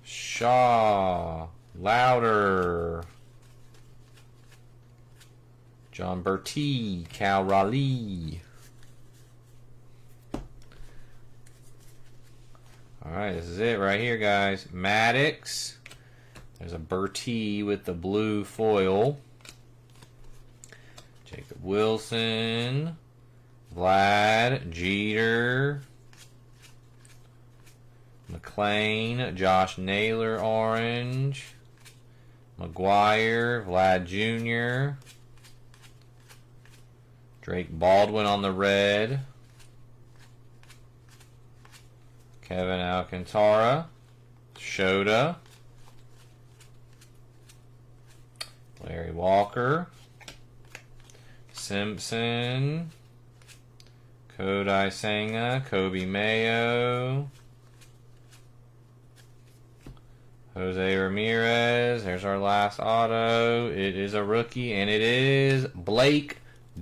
Speaker 1: Shaw. Louder. John Bertie, Cal Raleigh. Alright, this is it right here, guys. Maddox. There's a Bertie with the blue foil. Jacob Wilson. Vlad. Jeter. McClain. Josh Naylor, orange. McGuire. Vlad Jr. Drake Baldwin on the red. Kevin Alcantara. Shota. Larry Walker. Simpson. Kodai Senga. Kobe Mayo. Jose Ramirez. There's our last auto. It is a rookie, and it is Blake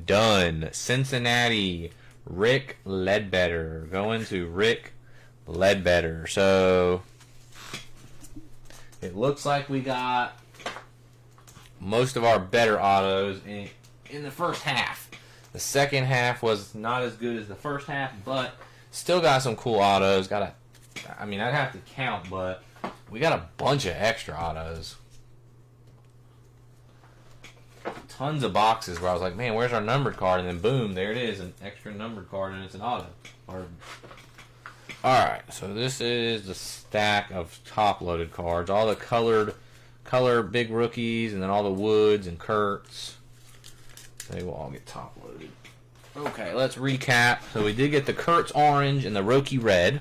Speaker 1: Dunn. Cincinnati. Rick Ledbetter. Going to Rick Ledbetter. So it looks like we got most of our better autos in the first half. The second half was not as good as the first half, but still got some cool autos. I'd have to count, but we got a bunch of extra autos. Tons of boxes where I was like, man, where's our numbered card? And then boom, there it is, an extra numbered card, and it's an auto. Alright, so this is the stack of top-loaded cards. All the color big rookies, and then all the Woods and Kurtz. They will all get top-loaded. Okay, let's recap. So we did get the Kurtz orange and the Roki red.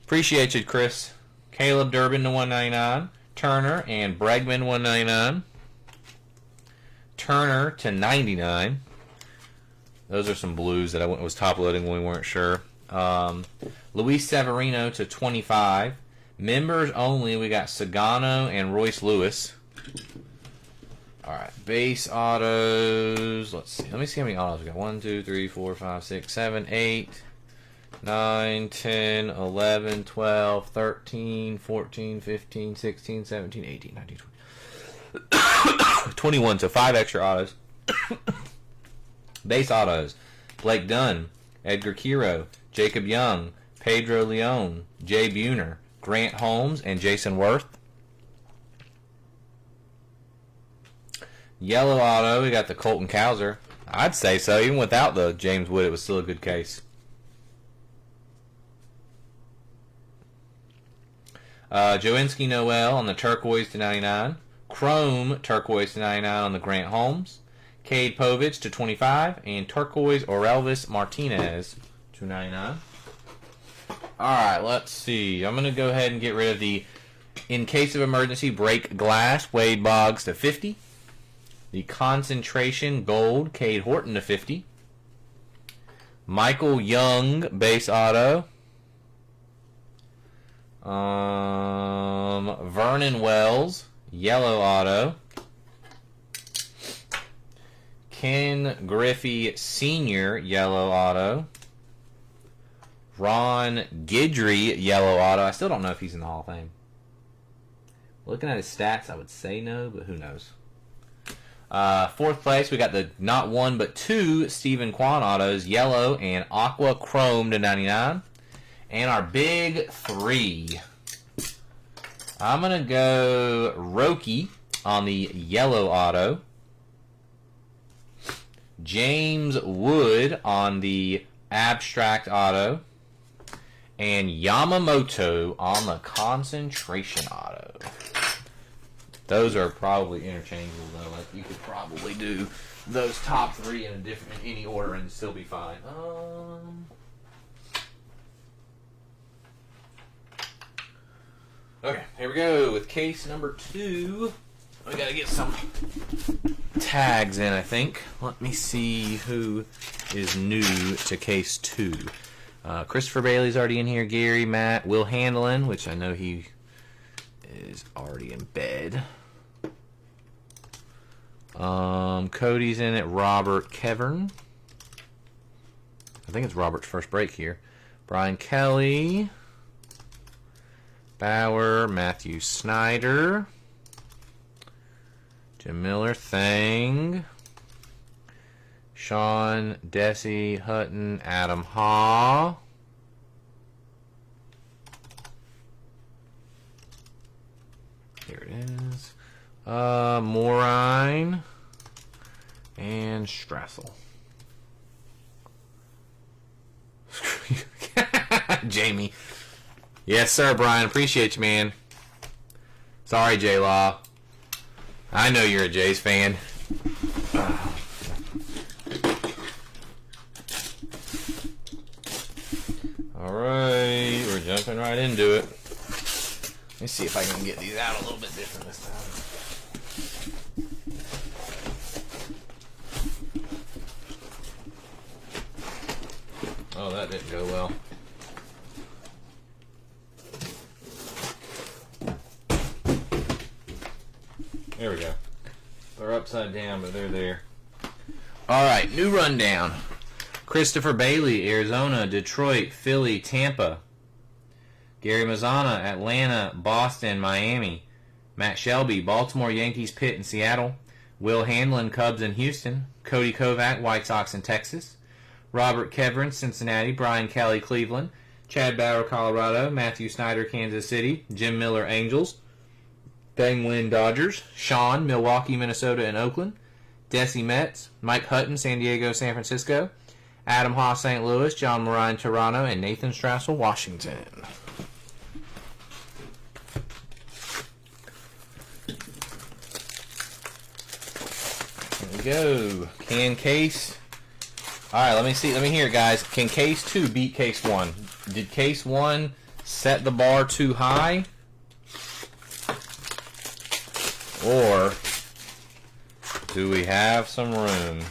Speaker 1: Appreciate you, Chris. Caleb Durbin to 199. Turner and Bregman 199. Turner to 99. Those are some blues that I was top-loading when we weren't sure. Luis Severino to 25. Members only, we got Sagano and Royce Lewis. Alright, base autos. Let's see. Let me see how many autos we got. 1, 2, 3, 4, 5, 6, 7, 8, 9, 10, 11, 12, 13, 14, 15, 16, 17, 18, 19, 20. 21, so 5 extra autos. Base autos. Blake Dunn, Edgar Kiro, Jacob Young, Pedro Leon, Jay Buhner, Grant Holmes, and Jason Worth. Yellow auto, we got the Colton Cowser. I'd say so. Even without the James Wood, it was still a good case. Joinski Noel on the turquoise /99. Chrome turquoise /99 on the Grant Holmes. Cade Povich /25. And turquoise Orelvis Martinez /99. Alright, let's see. I'm going to go ahead and get rid of the in case of emergency break glass Wade Boggs /50. The concentration gold Cade Horton /50. Michael Young base auto. Vernon Wells yellow auto. Ken Griffey Sr. yellow auto. Ron Guidry yellow auto. I still don't know if he's in the Hall of Fame. Looking at his stats, I would say no, but who knows. Fourth place, we got the not one but two Stephen Kwan autos, yellow and aqua chrome /99. And our big three. I'm going to go Roki on the yellow auto. James Wood on the abstract auto. And Yamamoto on the concentration auto. Those are probably interchangeable, though. Like, you could probably do those top three in any order and still be fine. Okay, here we go with case number 2. We gotta get some tags in, I think. Let me see who is new to case 2. Christopher Bailey's already in here. Gary, Matt, Will Hanlon, which I know he is already in bed. Cody's in it. Robert Kevern. I think it's Robert's first break here. Brian Kelly. Bauer, Matthew Snyder, Jim Miller, Thang, Sean, Desi, Hutton, Adam Haw, here it is, Morine, and Strassel. Jamie. Yes, sir, Brian. Appreciate you, man. Sorry, J-Law. I know you're a Jays fan. Alright, we're jumping right into it. Let me see if I can get these out a little bit different this time. Oh, that didn't go well. There we go. They're upside down, but they're there. Alright, new rundown. Christopher Bailey, Arizona, Detroit, Philly, Tampa. Gary Mazzana, Atlanta, Boston, Miami. Matt Shelby, Baltimore, Yankees, Pitt, and Seattle. Will Hanlon, Cubs, and Houston. Cody Kovac, White Sox, and Texas. Robert Kevern, Cincinnati. Brian Kelly, Cleveland. Chad Bauer, Colorado. Matthew Snyder, Kansas City. Jim Miller, Angels. Thang Lin, Dodgers. Sean, Milwaukee, Minnesota, and Oakland. Desi, Mets. Mike Hutton, San Diego, San Francisco. Adam Haw, St. Louis. John Morine, Toronto. And Nathan Strassel, Washington. Here we go. Can case... Alright, let me see. Let me hear it, guys. Can case 2 beat case 1? Did case 1 set the bar too high? Or do we have some room?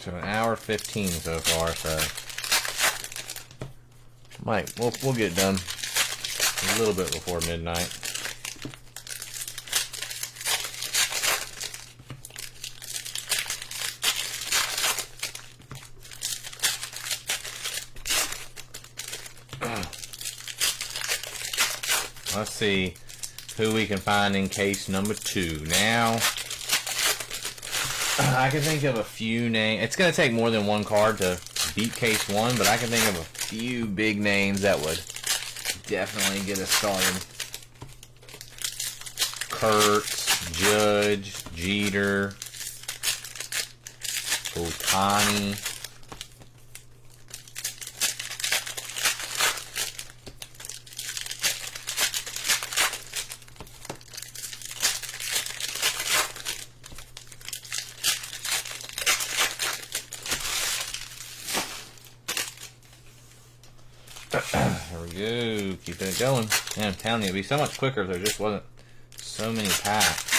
Speaker 1: To an hour 15 so far, so we'll get done a little bit before midnight. Let's see who we can find in case number 2. Now, I can think of a few names. It's going to take more than one card to beat case 1, but I can think of a few big names that would definitely get us started. Kurtz, Judge, Jeter, Ohtani. There we go. Keeping it going. Man, I'm telling you, it'd be so much quicker if there just wasn't so many packs.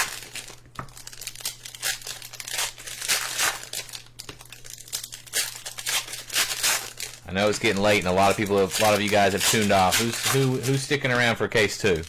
Speaker 1: I know it's getting late, and a lot of you guys have tuned off. Who's sticking around for case 2?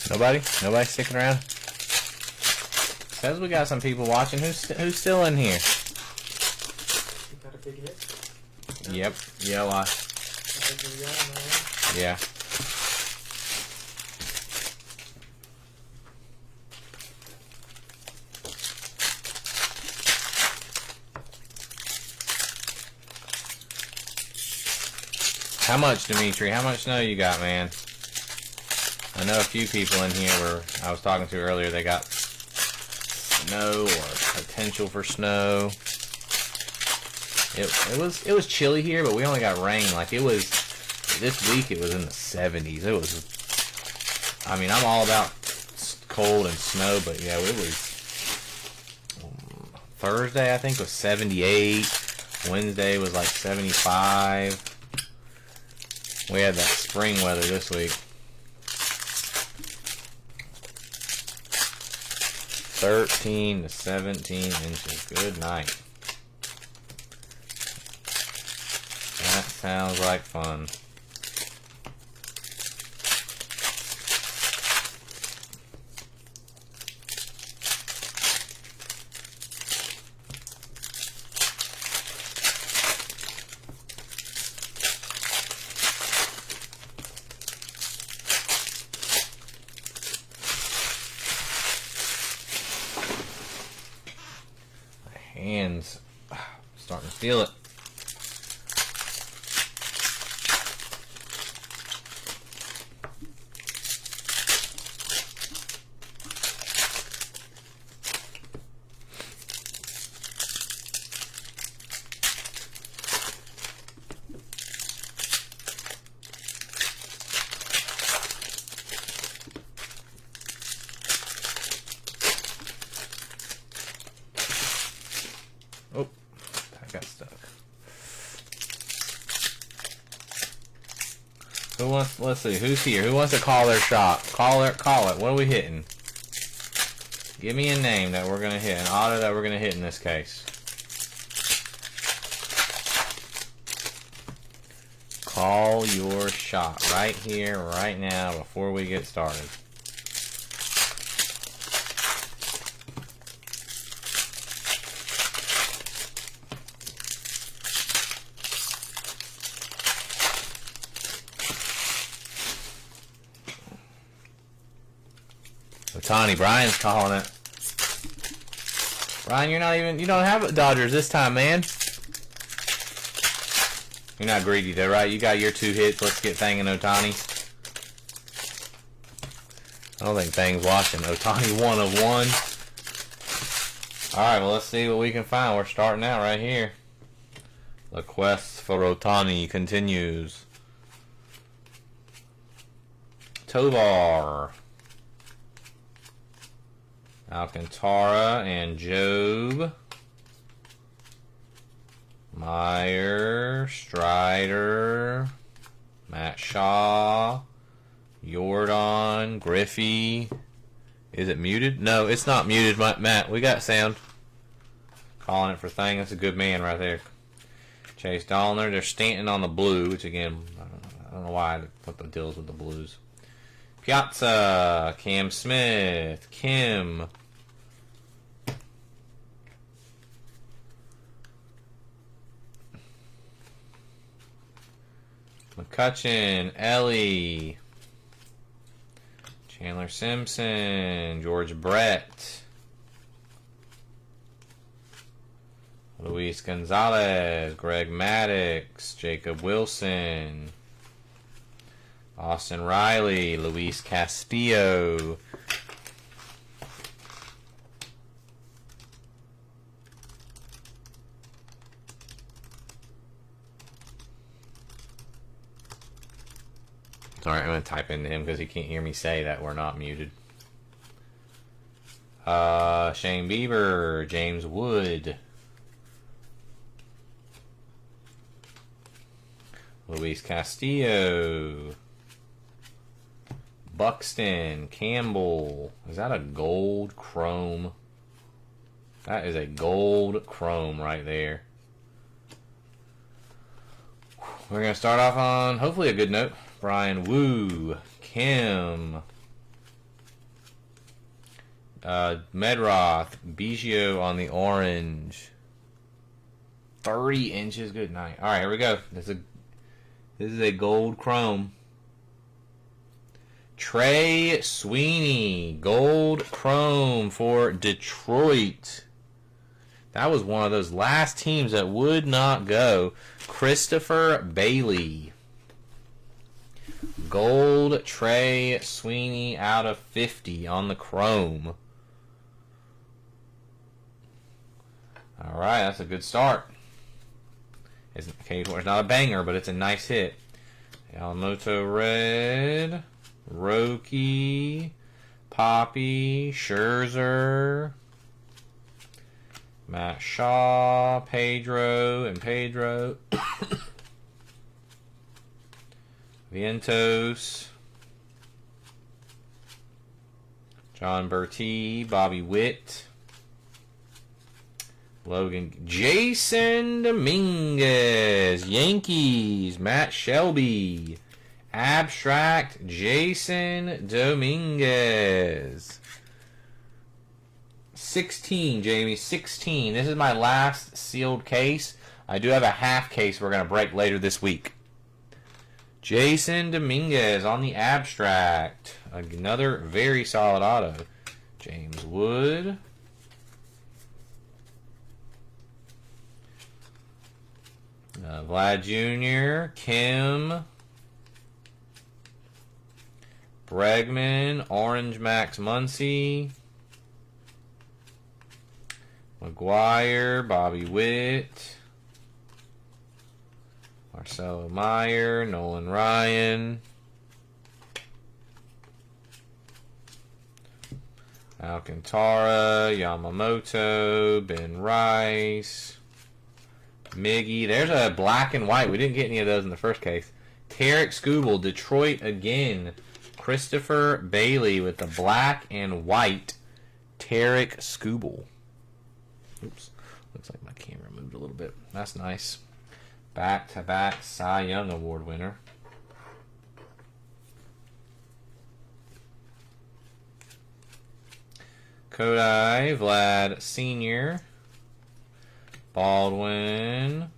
Speaker 1: Nobody? Nobody sticking around? Says we got some people watching. Who's still in here?
Speaker 2: You got a big hit?
Speaker 1: Yep. Yeah. Yeah. How much, Dimitri? How much snow you got, man? I know a few people in here I was talking to earlier, they got snow or potential for snow. It was chilly here, but we only got rain. Like this week it was in the 70s. It was, I mean, I'm all about cold and snow, but yeah, it was Thursday I think was 78. Wednesday was like 75. We had that spring weather this week. 13 to 17 inches. Good night. That sounds like fun. Hands starting to feel it. Oh, I got stuck. Who wants? Let's see. Who's here? Who wants to call their shot? Call it. What are we hitting? Give me a name that we're gonna hit. An auto that we're gonna hit in this case. Call your shot right here, right now, before we get started. Ohtani, Brian's calling it. Brian, you don't have Dodgers this time, man. You're not greedy though, right? You got your 2 hits. Let's get Thang and Ohtani. I don't think Thang's watching. Ohtani 1 of 1. Alright, well, let's see what we can find. We're starting out right here. The quest for Ohtani continues. Tovar. Alcantara and Job. Meyer, Strider, Matt Shaw, Jordan, Griffey. Is it muted? No, it's not muted, Matt. We got sound. Calling it for Thang. That's a good man right there. Chase Dollner. They're Stanton on the blue, which again, I don't know why they put the deals with the blues. Piazza, Cam Smith, Kim. McCutchen, Ellie, Chandler Simpson, George Brett, Luis Gonzalez, Greg Maddux, Jacob Wilson, Austin Riley, Luis Castillo, sorry, I'm going to type into him because he can't hear me say that we're not muted. Shane Bieber, James Wood, Luis Castillo, Buxton, Campbell. Is that a gold chrome? That is a gold chrome right there. We're going to start off on hopefully a good note. Brian Wu, Kim, Medroth, Biggio on the orange. 30 inches. Good night. All right, here we go. This is a gold chrome. Trey Sweeney, gold chrome for Detroit. That was one of those last teams that would not go. Christopher Bailey. Gold Trey Sweeney out of 50 on the chrome. Alright, that's a good start. It's not a banger, but it's a nice hit. Yamamoto Red, Roki, Poppy, Scherzer, Matt Shaw, Pedro, and Pedro. Vientos, John Bertie, Bobby Witt, Logan, Jason Dominguez, Yankees, Matt Shelby, abstract, Jason Dominguez. 16, Jamie, 16. This is my last sealed case. I do have a half case we're going to break later this week. Jason Dominguez on the abstract. Another very solid auto. James Wood. Vlad Jr., Kim, Bregman, Orange Max Muncy, McGuire, Bobby Witt, Marcelo Meyer, Nolan Ryan, Alcantara, Yamamoto, Ben Rice, Miggy. There's a black and white. We didn't get any of those in the first case. Tarek Skubal, Detroit again. Christopher Bailey with the black and white. Tarek Skubal. Oops. Looks like my camera moved a little bit. That's nice. Back-to-back Cy Young Award winner. Kodai, Vlad Sr., Baldwin,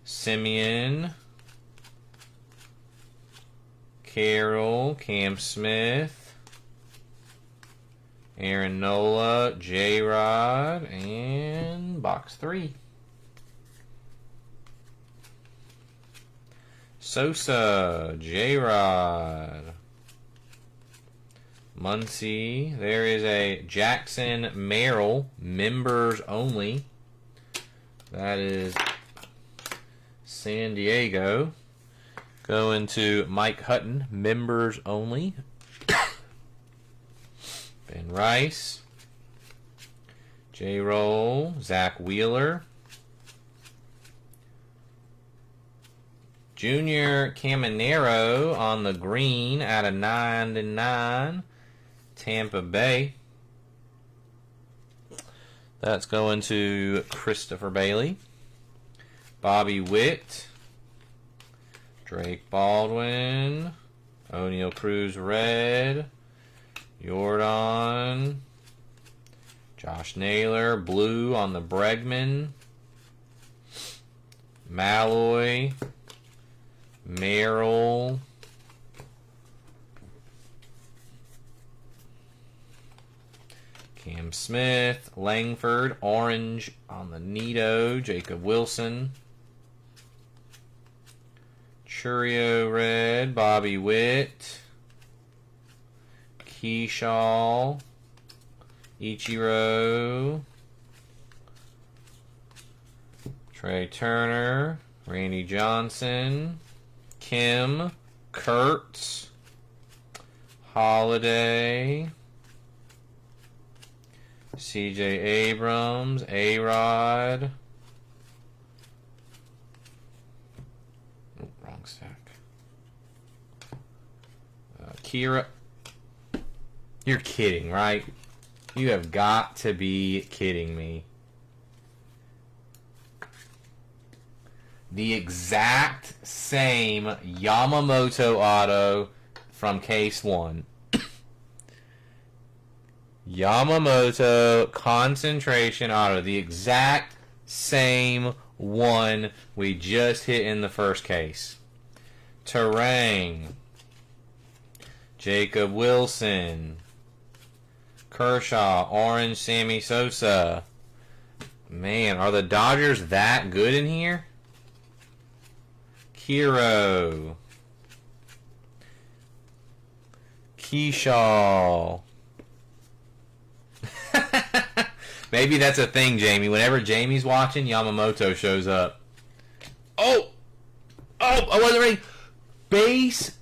Speaker 1: Simeon, Carroll, Cam Smith, Aaron Nola, J-Rod, and box 3. Sosa, J-Rod, Muncie. There is a Jackson Merrill, members only. That is San Diego. Going to Mike Hutton, members only. Ben Rice. J-Roll, Zach Wheeler. Junior Caminero on the green out of 9/9. Tampa Bay. That's going to Christopher Bailey. Bobby Witt. Drake Baldwin. O'Neal Cruz red. Jordan. Josh Naylor. Blue on the Bregman. Malloy. Merrill. Cam Smith. Langford. Orange on the Nito. Jacob Wilson. Churio red. Bobby Witt. Keyshaw. Ichiro. Trey Turner. Randy Johnson. Kim. Kurtz. Holiday. CJ Abrams. A-Rod. Oh, wrong stack. Kira. You're kidding, right? You have got to be kidding me. The exact same Yamamoto auto from case 1. Yamamoto concentration auto. The exact same one we just hit in the first case. Terang. Jacob Wilson. Kershaw. Orange Sammy Sosa. Man, are the Dodgers that good in here? Hero. Keyshaw. Maybe that's a thing, Jamie. Whenever Jamie's watching, Yamamoto shows up. Oh! Oh, I wasn't ready. Base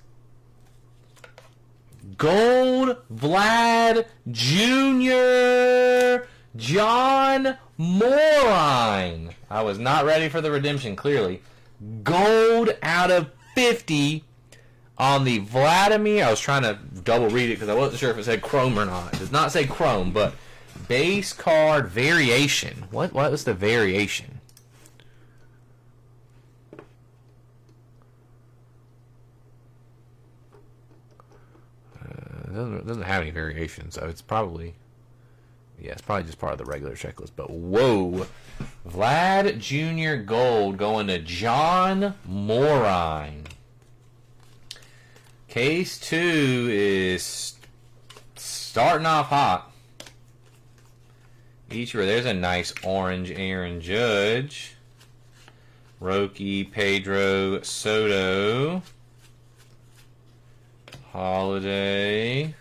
Speaker 1: Gold Vlad Jr. John Morine. I was not ready for the redemption, clearly. Gold out of 50 on the Vladimir. I was trying to double read it because I wasn't sure if it said Chrome or not. It does not say Chrome, but base card variation. What was the variation? It doesn't have any variations, so it's probably... Yeah, it's probably just part of the regular checklist. But whoa. Vlad Jr. Gold going to John Morine. Case 2 is starting off hot. There's a nice orange Aaron Judge. Roki Pedro Soto. Holiday.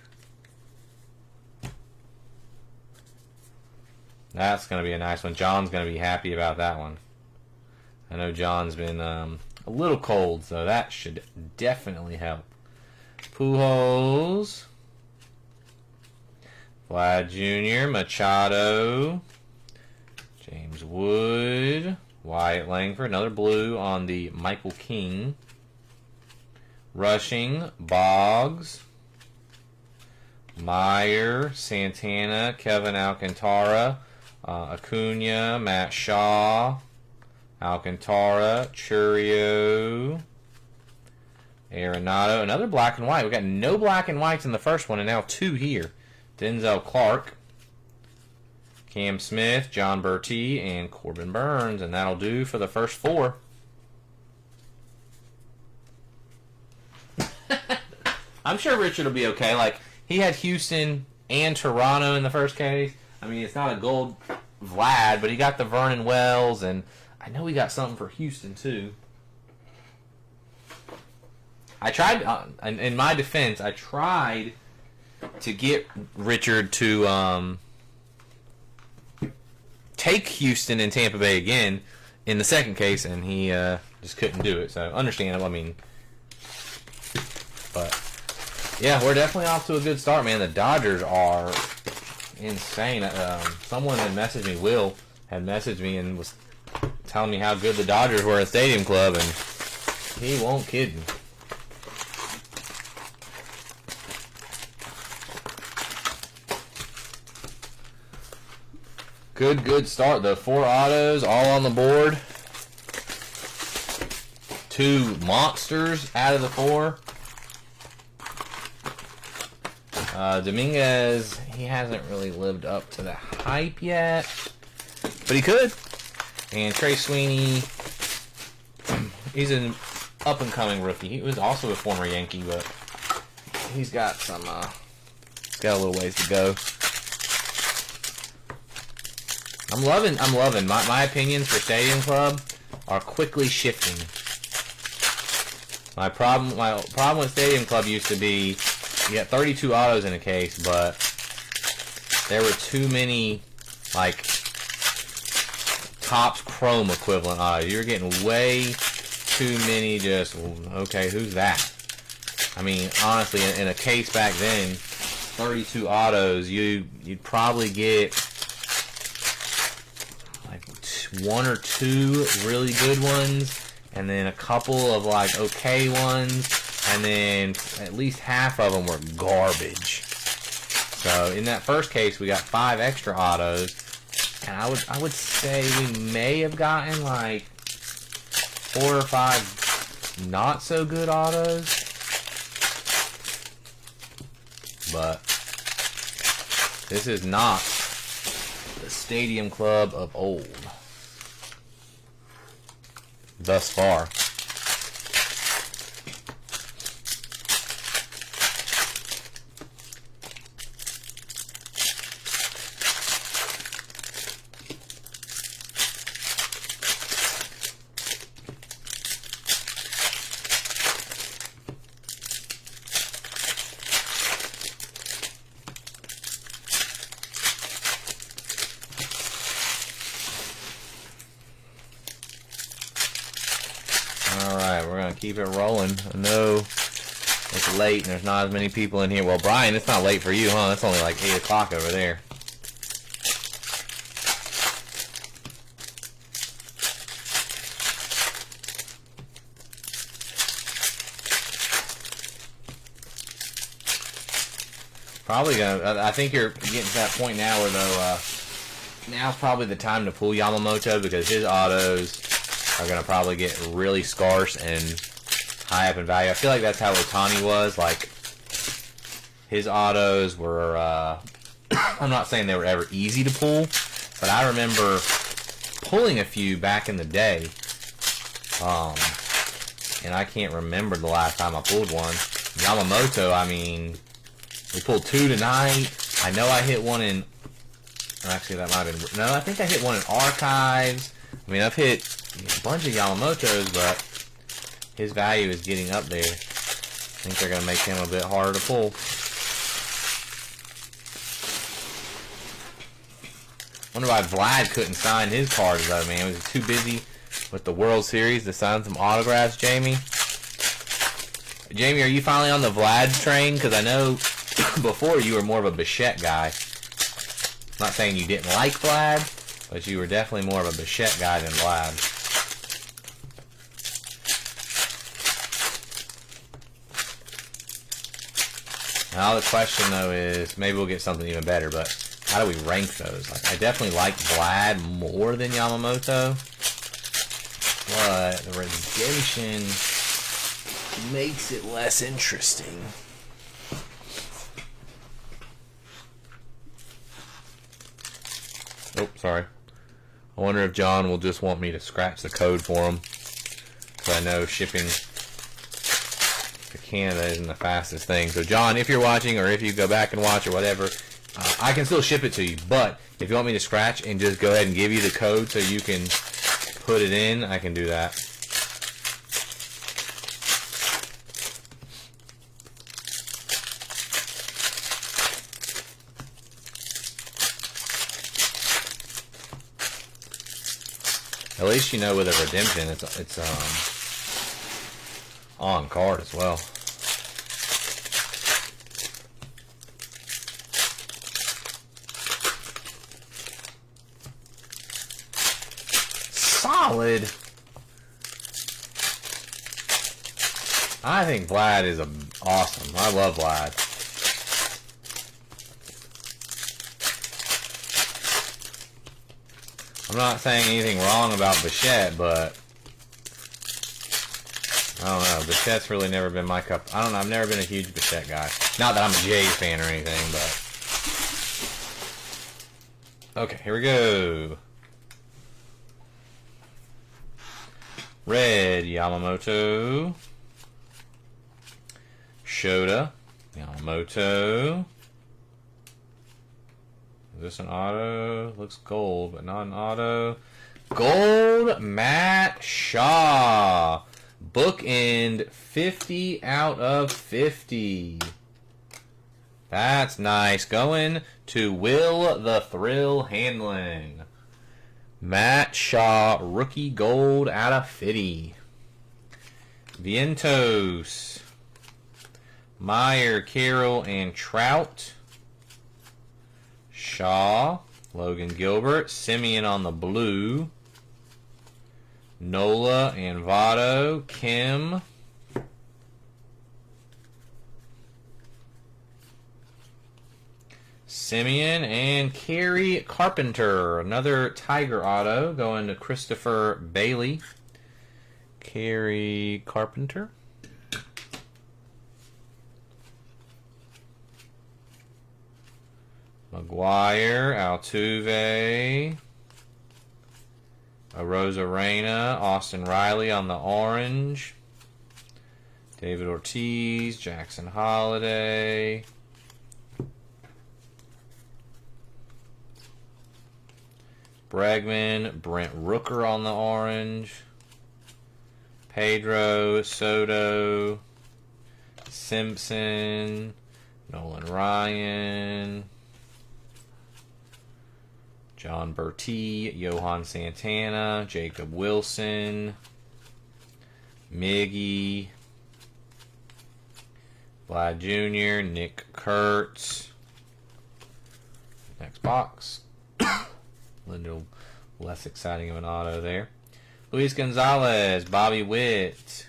Speaker 1: That's going to be a nice one. John's going to be happy about that one. I know John's been a little cold, so that should definitely help. Pujols. Vlad Jr. Machado. James Wood. Wyatt Langford. Another blue on the Michael King. Rushing. Boggs. Meyer. Santana. Kevin Alcantara. Acuna, Matt Shaw, Alcantara, Churio, Arenado. Another black and white. We got no black and whites in the first one, and now 2 here. Denzel Clark, Cam Smith, John Bertie, and Corbin Burns, and that'll do for the first 4. I'm sure Richard will be okay. Like, he had Houston and Toronto in the first case. I mean, it's not a gold Vlad, but he got the Vernon Wells, and I know he got something for Houston, too. I tried, in my defense, I tried to get Richard to take Houston and Tampa Bay again in the second case, and he just couldn't do it. So understandable. I mean, but yeah, we're definitely off to a good start, man. The Dodgers are insane. Someone had messaged me. Will had messaged me and was telling me how good the Dodgers were at Stadium Club, and he won't kid me. Good start though. 4 autos, all on the board. 2 monsters out of the 4. Dominguez, he hasn't really lived up to the hype yet, but he could. And Trey Sweeney, he's an up-and-coming rookie. He was also a former Yankee, but he's got some, he's got a little ways to go. I'm loving my opinions for Stadium Club are quickly shifting. My problem with Stadium Club used to be you got 32 autos in a case, but there were too many like Topps Chrome equivalent autos. You were getting way too many just okay, who's that? I mean, honestly, in a case back then, 32 autos, you'd probably get 1 or 2 really good ones, and then a couple of like okay ones, and then at least half of them were garbage. So in that first case, we got 5 extra autos, and I would say we may have gotten like 4 or 5 not so good autos, but this is not the Stadium Club of old. Thus far. Alright, we're going to keep it rolling. I know it's late and there's not as many people in here. Well, Brian, it's not late for you, huh? It's only like 8 o'clock over there. Probably gonna. I think you're getting to that point now where though now's probably the time to pull Yamamoto because his autos are gonna probably get really scarce and high up in value. I feel like that's how Ohtani was. Like his autos were. I'm not saying they were ever easy to pull, but I remember pulling a few back in the day. And I can't remember the last time I pulled one. Yamamoto, I mean, we pulled 2 tonight. I know I hit one in. Actually, that might have been. No, I think I hit one in Archives. I mean, I've hit a bunch of Yamamotos, but his value is getting up there. I think they're going to make him a bit harder to pull. Wonder why Vlad couldn't sign his cards, though, man. Was he too busy with the World Series to sign some autographs, Jamie? Jamie, are you finally on the Vlad train? Because I know before you were more of a Bichette guy. Not saying you didn't like Vlad, but you were definitely more of a Bichette guy than Vlad. Now the question, though, is maybe we'll get something even better, but how do we rank those? Like, I definitely like Vlad more than Yamamoto, but the redemption makes it less interesting. Oh, sorry. I wonder if John will just want me to scratch the code for him, because I know shipping to Canada isn't the fastest thing. So, John, if you're watching, or if you go back and watch or whatever, I can still ship it to you, but if you want me to scratch and just go ahead and give you the code so you can put it in, I can do that. At least you know with a redemption, it's on card as well. Solid. I think Vlad is awesome. I love Vlad. I'm not saying anything wrong about Bichette, but I don't know. Bichette's really never been my cup. I don't know. I've never been a huge Bichette guy. Not that I'm a Jays fan or anything, but okay, here we go. Red Yamamoto. Shota. Yamamoto. Is this an auto? Looks gold, but not an auto. Gold Matt Shaw. Bookend 50 out of 50. That's nice. Going to Will the Thrill Handling. Matt Shaw, rookie gold out of 50. Vientos. Meyer, Carroll, and Trout. Shaw, Logan Gilbert, Simeon on the blue, Nola and Votto, Kim, Simeon, and Kerry Carpenter. Another Tiger auto going to Christopher Bailey. Kerry Carpenter. McGuire, Altuve, Arozarena, Austin Riley on the orange, David Ortiz, Jackson Holiday, Bregman, Brent Rooker on the orange, Pedro, Soto, Simpson, Nolan Ryan, John Bertie, Johan Santana, Jacob Wilson, Miggy, Vlad Jr., Nick Kurtz. Next box. A little less exciting of an auto there. Luis Gonzalez, Bobby Witt,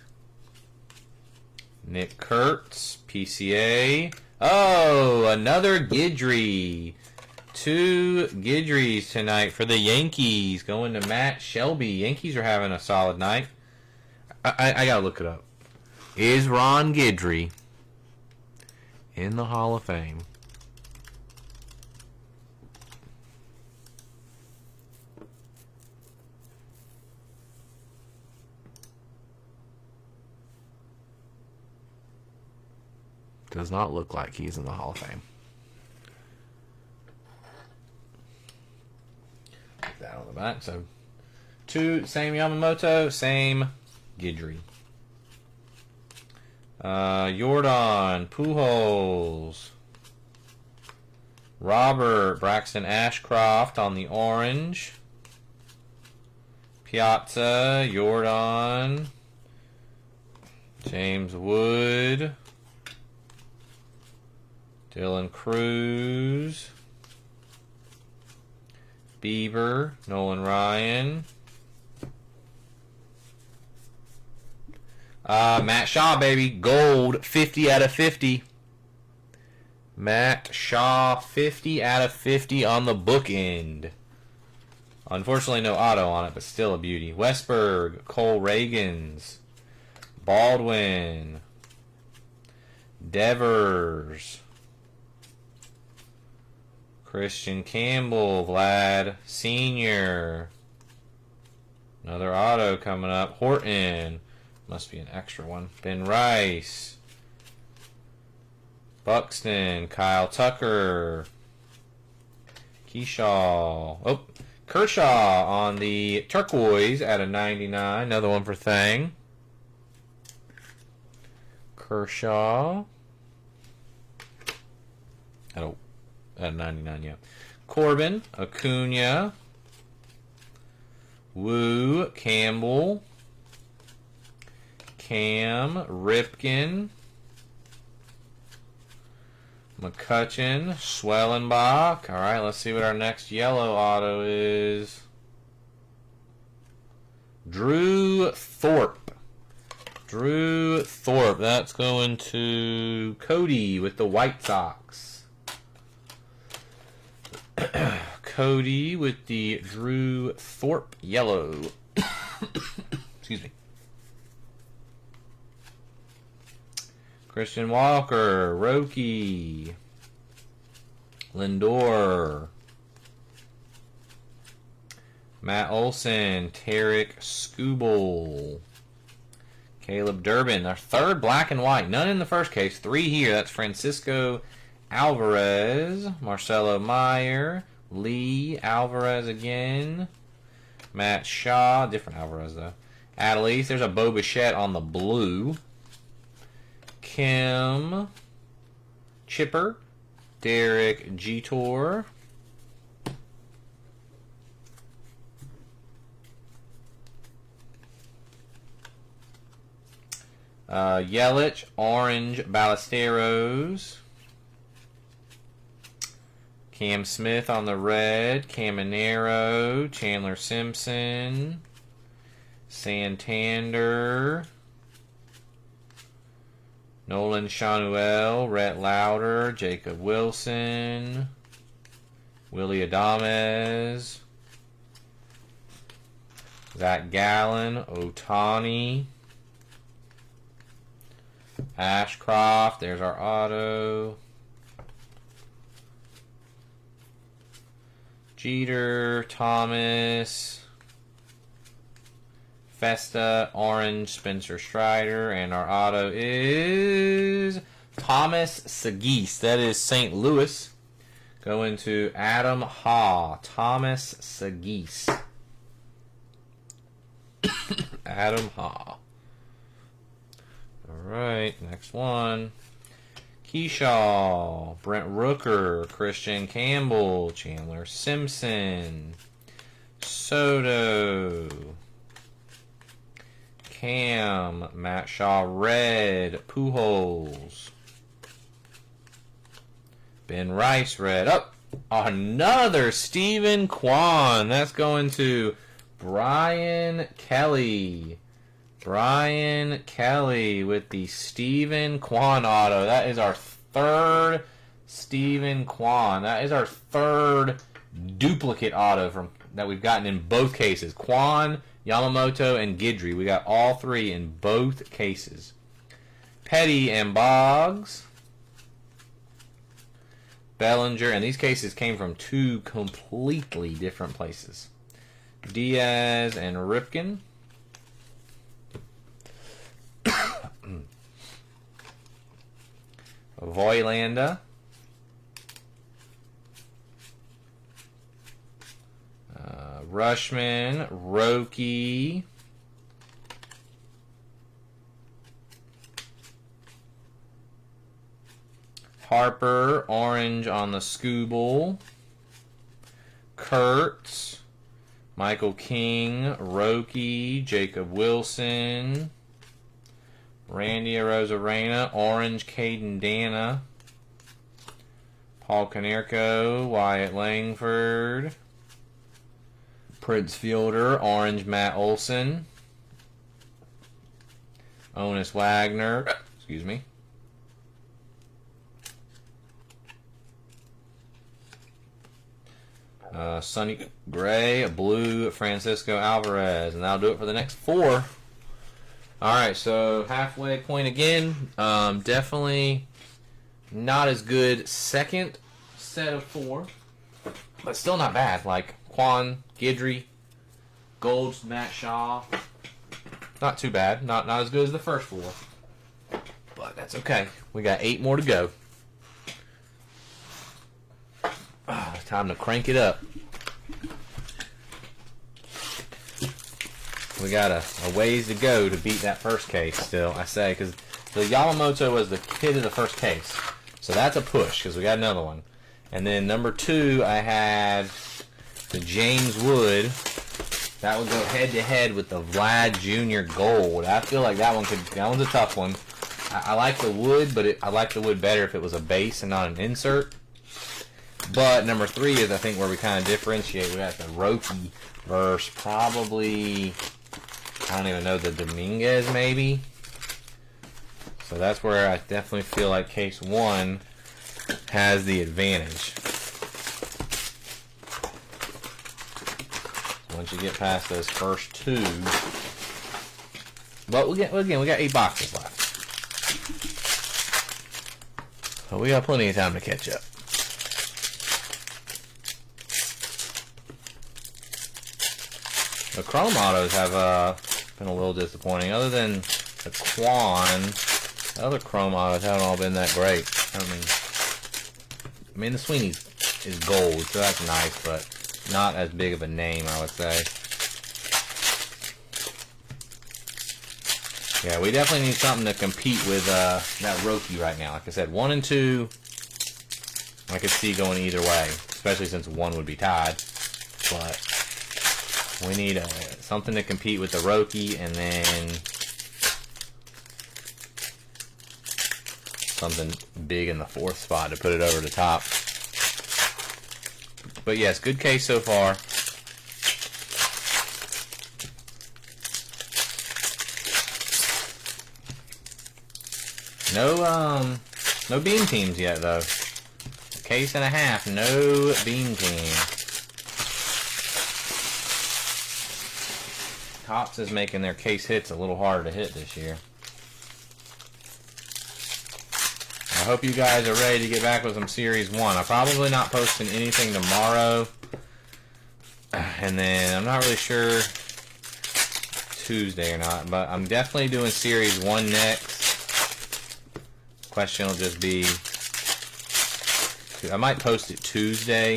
Speaker 1: Nick Kurtz, PCA. Oh, another Guidry. 2 Guidrys tonight for the Yankees. Going to Matt Shelby. Yankees are having a solid night. I gotta look it up. Is Ron Guidry in the Hall of Fame? Does not look like he's in the Hall of Fame. That on the back. So, 2, same Yamamoto, same Guidry. Jordan, Pujols, Robert, Braxton Ashcroft on the orange, Piazza, Jordan, James Wood, Dylan Cruz, Bieber, Nolan Ryan, Matt Shaw, baby, gold, 50 out of 50. Matt Shaw, 50 out of 50 on the bookend. Unfortunately, no auto on it, but still a beauty. Westberg, Cole Reagans, Baldwin, Devers, Christian Campbell, Vlad Sr. Another auto coming up. Horton. Must be an extra one. Ben Rice. Buxton. Kyle Tucker. Kershaw. Oh, Kershaw on the turquoise at a 99. Another one for Thang. Kershaw. At 99, yeah. Corbin, Acuna, Wu, Campbell, Cam, Ripken, McCutcheon, Schwellenbach. All right, let's see what our next yellow auto is. Drew Thorpe. Drew Thorpe. That's going to Cody with the White Sox. Cody with the Drew Thorpe yellow. Excuse me. Christian Walker, Roki, Lindor, Matt Olson, Tarek Skubal, Caleb Durbin. Our third black and white. None in the first case. 3 here. That's Francisco Alvarez, Marcelo Meyer, Lee Alvarez again, Matt Shaw. Different Alvarez though. Adelise. There's a Bo Bichette on the blue. Kim, Chipper, Derek Jeter, Yelich, Orange Ballesteros, Cam Smith on the red, Caminero, Chandler Simpson, Santander, Nolan Shanuel, Rhett Lauder, Jacob Wilson, Willie Adames, Zach Gallen, Ohtani, Ashcroft, there's our auto, Jeter, Thomas, Festa, Orange, Spencer Strider, and our auto is Thomas Sagis. That is St. Louis. Going to Adam Ha. Thomas Sagis. Adam Ha. Alright, next one. Keyshaw, Brent Rooker, Christian Campbell, Chandler Simpson, Soto, Cam, Matt Shaw red, Pujols, Ben Rice red. Up, another Stephen Kwan. That's going to Brian Kelly. Brian Kelly with the Stephen Kwan auto. That is our third Stephen Kwan. That is our third duplicate auto that we've gotten in both cases. Kwan, Yamamoto, and Guidry. We got all 3 in both cases. Petty and Boggs. Bellinger. And these cases came from 2 completely different places. Diaz and Ripken. Voylanda. Rushman, Roki, Harper, orange on the Skubal, Kurtz, Michael King, Roki, Jacob Wilson, Randy Arozarena, orange Caden Dana, Paul Konerko, Wyatt Langford, Prince Fielder, orange Matt Olson, Honus Wagner, excuse me, Sonny Gray, blue Francisco Alvarez, and that'll do it for the next 4. Alright, so halfway point again. Definitely not as good second set of 4, but still not bad. Like Kwan, Guidry, Golds, Matt Shaw. Not too bad. Not as good as the first 4. But that's okay. We got 8 more to go. Time to crank it up. We got a ways to go to beat that first case still, I say, because the Yamamoto was the hit of the first case. So that's a push, because we got another one. And then number 2, I had the James Wood That would go head to head with the Vlad Jr. Gold. I feel like that one's a tough one. I like the wood, but I like the wood better if it was a base and not an insert. But number 3 is, I think, where we kind of differentiate. We got the Roki versus probably, I don't even know, the Dominguez maybe. So that's where I definitely feel like case 1 has the advantage. Once you get past those first 2, but we got 8 boxes left. So we got plenty of time to catch up. The Chrome Autos have been a little disappointing. Other than the Quan, the other Chrome Autos haven't all been that great. I mean the Sweeney's is gold, so that's nice, but not as big of a name, I would say. Yeah, we definitely need something to compete with that Roki right now. Like I said, 1 and 2, I could see going either way, especially since 1 would be tied. But we need something to compete with the Roki, and then something big in the 4th spot to put it over the top. But yes, good case so far. No beam teams yet though. A case and a half, no beam team. Topps is making their case hits a little harder to hit this year. I hope you guys are ready to get back with some Series 1. I'm probably not posting anything tomorrow. And then I'm not really sure Tuesday or not, but I'm definitely doing Series 1 next. Question will just be, I might post it Tuesday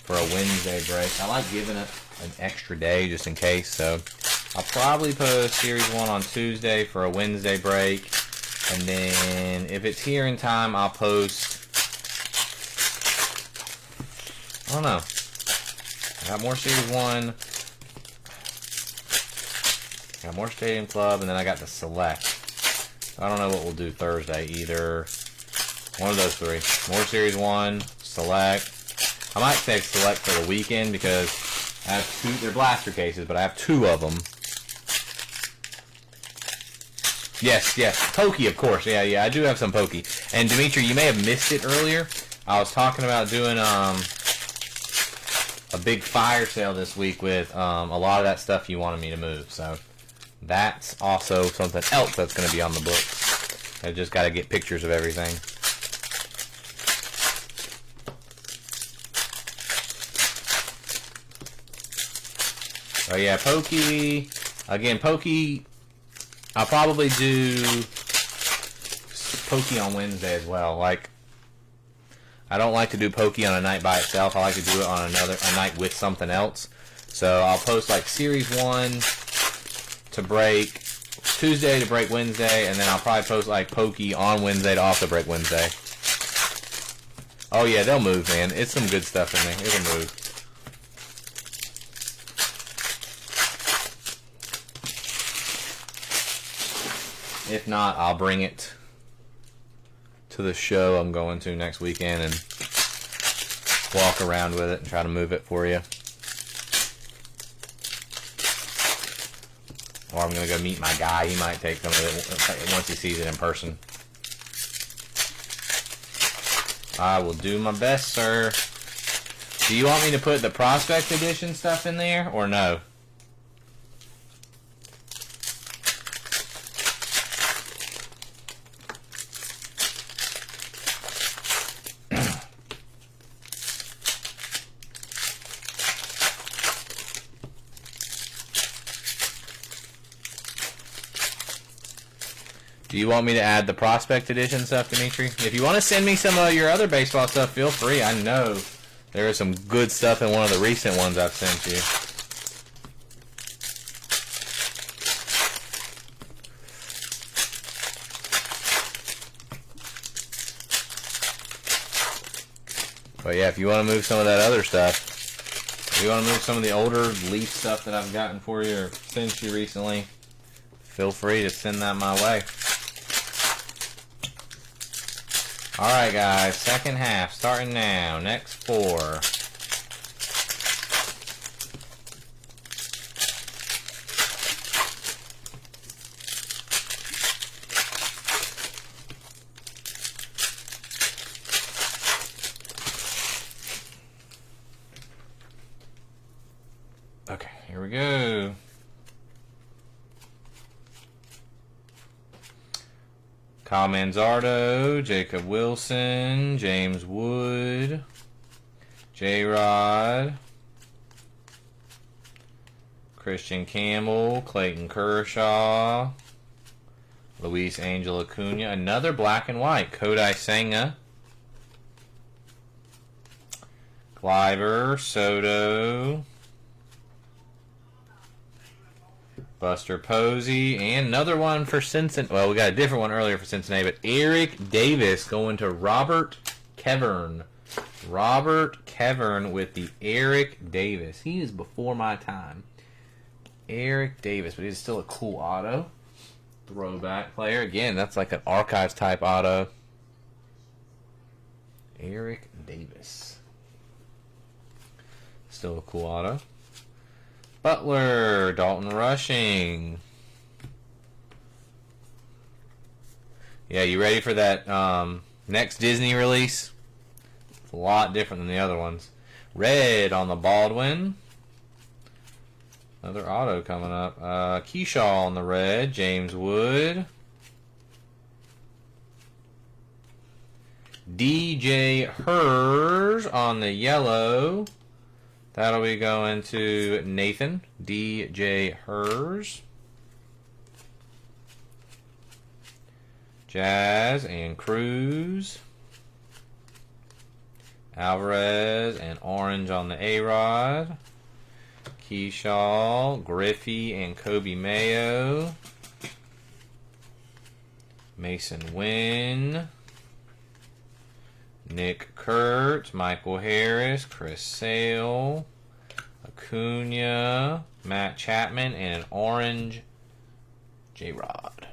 Speaker 1: for a Wednesday break. I like giving it an extra day just in case, so I'll probably post Series 1 on Tuesday for a Wednesday break, and then if it's here in time, I'll post, I don't know, I got more Series 1, I got more Stadium Club, and then I got the Select. I don't know what we'll do Thursday, either one of those 3. More Series 1, Select. I might say Select for the weekend because I have 2, they're blaster cases, but I have 2 of them. Yes, Pokey, of course. Yeah, I do have some Pokey. And Dimitri, you may have missed it earlier. I was talking about doing a big fire sale this week with a lot of that stuff you wanted me to move, so that's also something else that's going to be on the books. I just got to get pictures of everything. Oh yeah, Pokey. Again, Pokey. I'll probably do Pokey on Wednesday as well. Like, I don't like to do Pokey on a night by itself. I like to do it on a night with something else. So I'll post like Series 1 to break Tuesday to break Wednesday, and then I'll probably post like Pokey on Wednesday to also break Wednesday. Oh yeah, they'll move, man. It's some good stuff in there. It'll move. If not, I'll bring it to the show I'm going to next weekend and walk around with it and try to move it for you. Or I'm going to go meet my guy. He might take some of it once he sees it in person. I will do my best, sir. Do you want me to put the Prospect Edition stuff in there or no? Do you want me to add the Prospect Edition stuff, Dimitri? If you want to send me some of your other baseball stuff, feel free. I know there is some good stuff in one of the recent ones I've sent you. But yeah, if you want to move some of that other stuff, you want to move some of the older Leaf stuff that I've gotten for you or sent you recently, feel free to send that my way. Alright guys, second half starting now. Next 4. Okay, here we go. Kyle Manzardo, Jacob Wilson, James Wood, J-Rod, Christian Campbell, Clayton Kershaw, Luis Angel Acuna, another black and white, Kodai Senga, Gleyber, Soto, Buster Posey, and another one for Cincinnati. Well, we got a different one earlier for Cincinnati, but Eric Davis going to Robert Kevern. Robert Kevern with the Eric Davis. He is before my time. Eric Davis, but he's still a cool auto. Throwback player. Again, that's like an Archives type auto. Eric Davis. Still a cool auto. Butler, Dalton Rushing. Yeah, you ready for that next Disney release? It's a lot different than the other ones. Red on the Baldwin. Another auto coming up. Keyshaw on the red. James Wood. DJ Hers on the yellow. That'll be going to Nathan. DJ Hers. Jazz and Cruz. Alvarez and orange on the A-Rod. Keyshaw, Griffey, and Kobe Mayo. Mason Wynn. Nick Kurt, Michael Harris, Chris Sale, Acuna, Matt Chapman, and an orange J-Rod.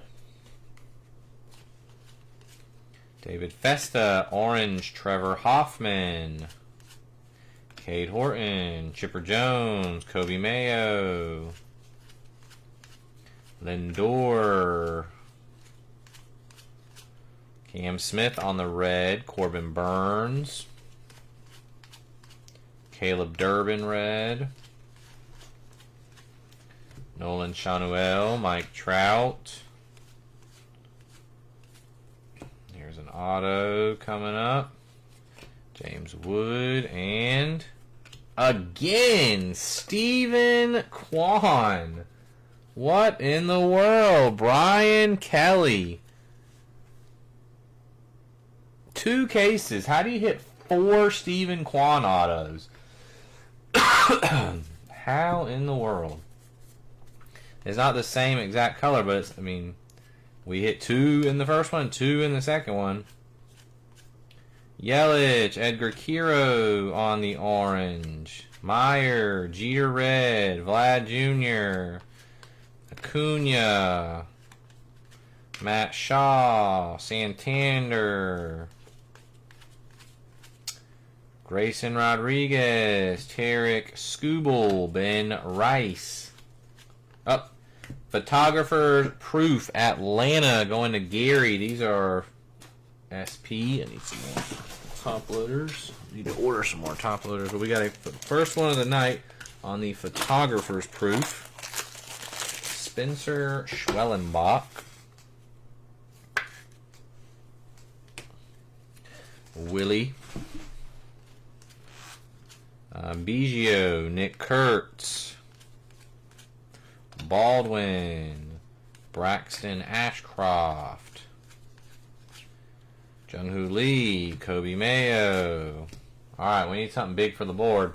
Speaker 1: David Festa, orange Trevor Hoffman. Cade Horton, Chipper Jones, Kobe Mayo. Lindor. Cam Smith on the red, Corbin Burns. Caleb Durbin red. Nolan Shanuel, Mike Trout. Here's an auto coming up. James Wood, and again, Stephen Kwan. What in the world? Brian Kelly. 2 cases. How do you hit 4 Stephen Kwan autos? How in the world? It's not the same exact color, but it's, I mean, we hit 2 in the first one, 2 in the second one. Yelich, Edgar Kiro on the orange. Meyer, Jeter red, Vlad Jr., Acuna, Matt Shaw, Santander, Grayson Rodriguez, Tarek Skubal, Ben Rice. Up. Photographer Proof, Atlanta, going to Gary. These are SP. I need some more top loaders. Need to order some more top loaders. But we got a first one of the night on the Photographer's Proof. Spencer Schwellenbach. Willie. Biggio, Nick Kurtz. Baldwin. Braxton Ashcroft. Jung-Hoo Lee, Kobe Mayo. Alright, we need something big for the board.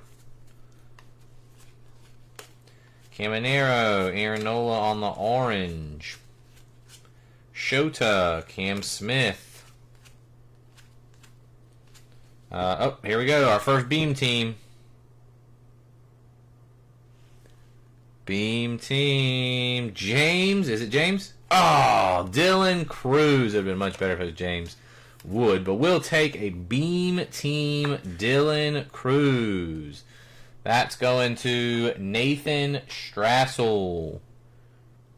Speaker 1: Caminero, Aaron Nola on the orange. Shota, Cam Smith. Oh, here we go, our first beam team. Beam team. James. Is it James? Oh, Dylan Cruz. It would have been much better if it was James Wood. But we'll take a beam team Dylan Cruz. That's going to Nathan Strassel.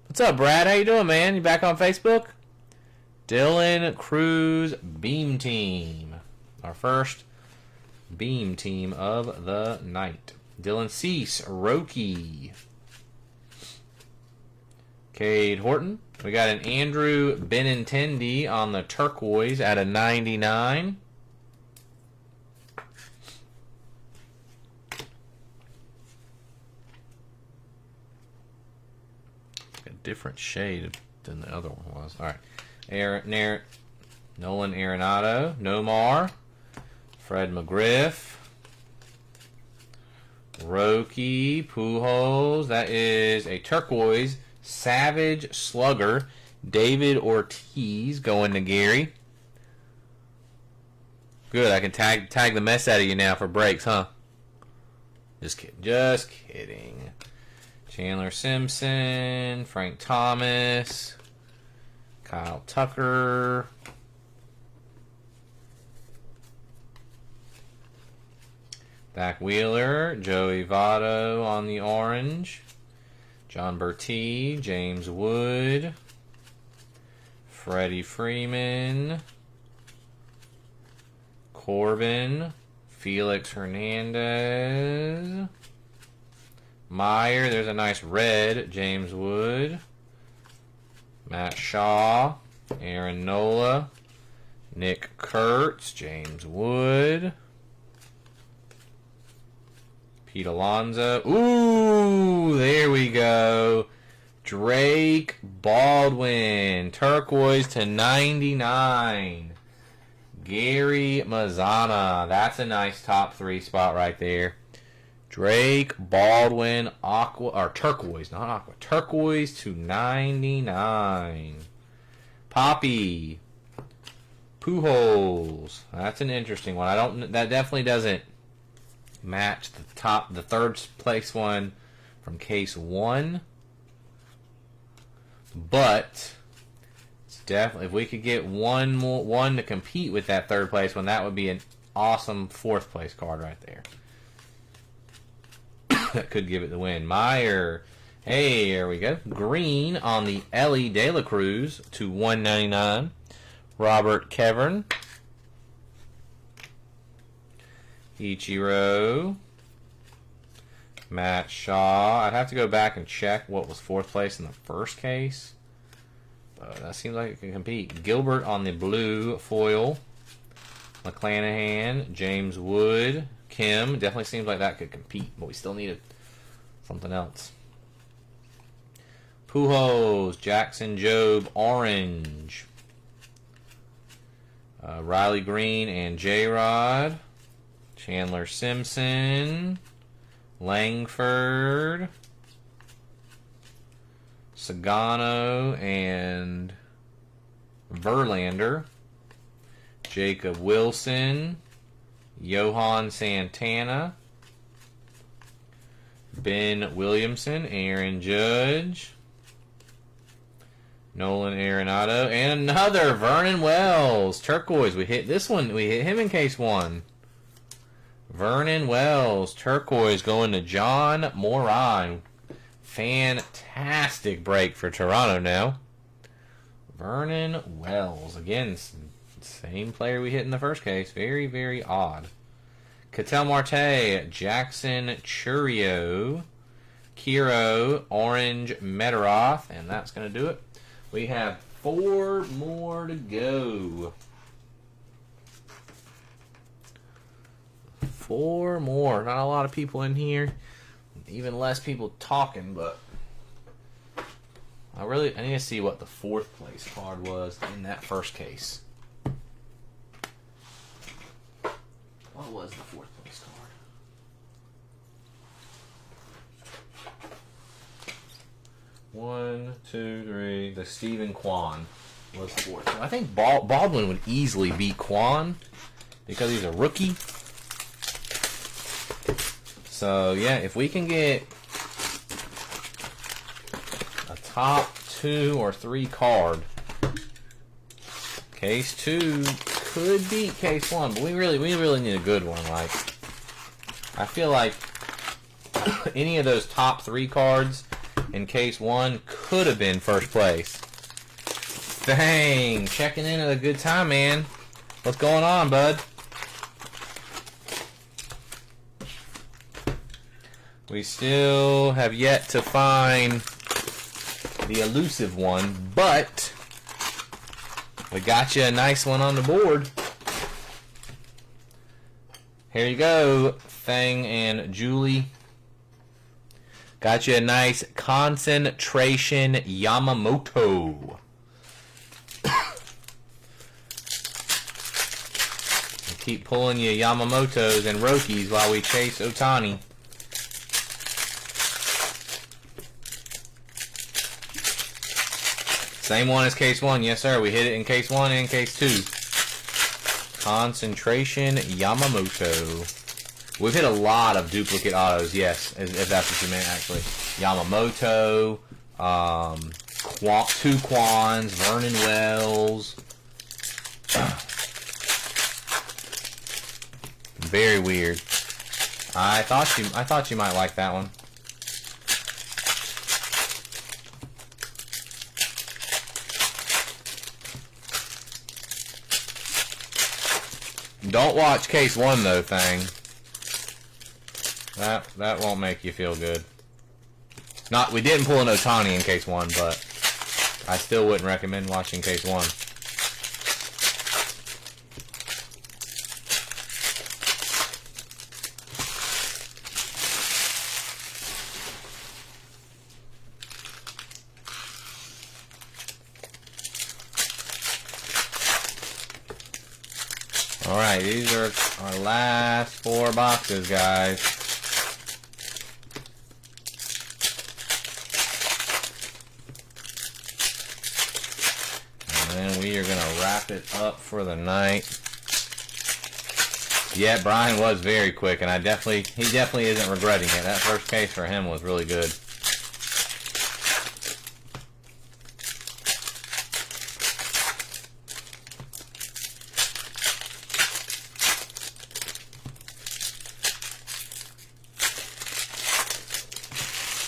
Speaker 1: What's up, Brad? How you doing, man? You back on Facebook? Dylan Cruz beam team. Our first beam team of the night. Dylan Cease, Roki. Cade Horton. We got an Andrew Benintendi on the turquoise at a 99. A different shade than the other one was. All right. Nolan Arenado. Nomar. Fred McGriff. Roki Pujols. That is a turquoise Savage Slugger. David Ortiz going to Gary. Good. I can tag the mess out of you now for breaks, huh? Just kidding. Just kidding. Chandler Simpson. Frank Thomas. Kyle Tucker. Zach Wheeler, Joey Votto on the orange, John Berti, James Wood, Freddie Freeman, Corbin, Felix Hernandez, Meyer, there's a nice red, James Wood, Matt Shaw, Aaron Nola, Nick Kurtz, James Wood, Pete Alonso. Ooh, there we go. Drake Baldwin. Turquoise to 99. Gary Mazzana. That's a nice top 3 spot right there. Drake Baldwin. Aqua, or turquoise, not aqua. Turquoise to 99. Poppy. Pujols. That's an interesting one. That definitely doesn't match the third place one from case 1, but it's definitely, if we could get one to compete with that third place one, that would be an awesome 4th place card right there. That could give it the win. Meyer, hey, there we go. Green on the Ellie De La Cruz to 199. Robert Kevern. Ichiro. Matt Shaw. I'd have to go back and check what was 4th place in the first case. But that seems like it can compete. Gilbert on the blue foil. McClanahan. James Wood. Kim. Definitely seems like that could compete, but we still needed something else. Pujols. Jackson Jobe. Orange. Riley Green and J-Rod. Chandler Simpson, Langford, Sagano, and Verlander, Jacob Wilson, Johan Santana, Ben Williamson, Aaron Judge, Nolan Arenado, and another Vernon Wells. Turquoise. We hit this one. We hit him in case 1. Vernon Wells, turquoise, going to John Moran. Fantastic break for Toronto now. Vernon Wells. Again, same player we hit in the first case. Very, very odd. Ketel Marte, Jackson Churio, Kiro, Orange Metaroth, and that's going to do it. We have 4 more to go. 4 more. Not a lot of people in here. Even less people talking, but I need to see what the 4th place card was in that first case. What was the 4th place card? One, two, three. The Stephen Kwan was 4th. So I think Baldwin would easily beat Kwan because he's a rookie. So, yeah, if we can get top 2 or 3 card. Case 2 could beat case 1, but we really need a good one. Like, I feel like any of those top 3 cards in case 1 could have been first place. Dang, checking in at a good time, man. What's going on, bud? We still have yet to find the elusive one, but we got you a nice one on the board. Here you go, Thang and Julie. Got you a nice concentration Yamamoto. Keep pulling you Yamamotos and Rockies while we chase Ohtani. Same one as case 1, yes sir. We hit it in case 1 and case 2. Concentration Yamamoto. We've hit a lot of duplicate autos, yes, if that's what you meant actually. Yamamoto, 2 Kwans, Vernon Wells. Very weird. I thought you might like that one. Don't watch case 1 though, Thang. That won't make you feel good. We didn't pull an Ohtani in case 1, but I still wouldn't recommend watching case 1. Alright, these are our last 4 boxes, guys. And then we are going to wrap it up for the night. Yeah, Brian was very quick, and he definitely isn't regretting it. That first case for him was really good.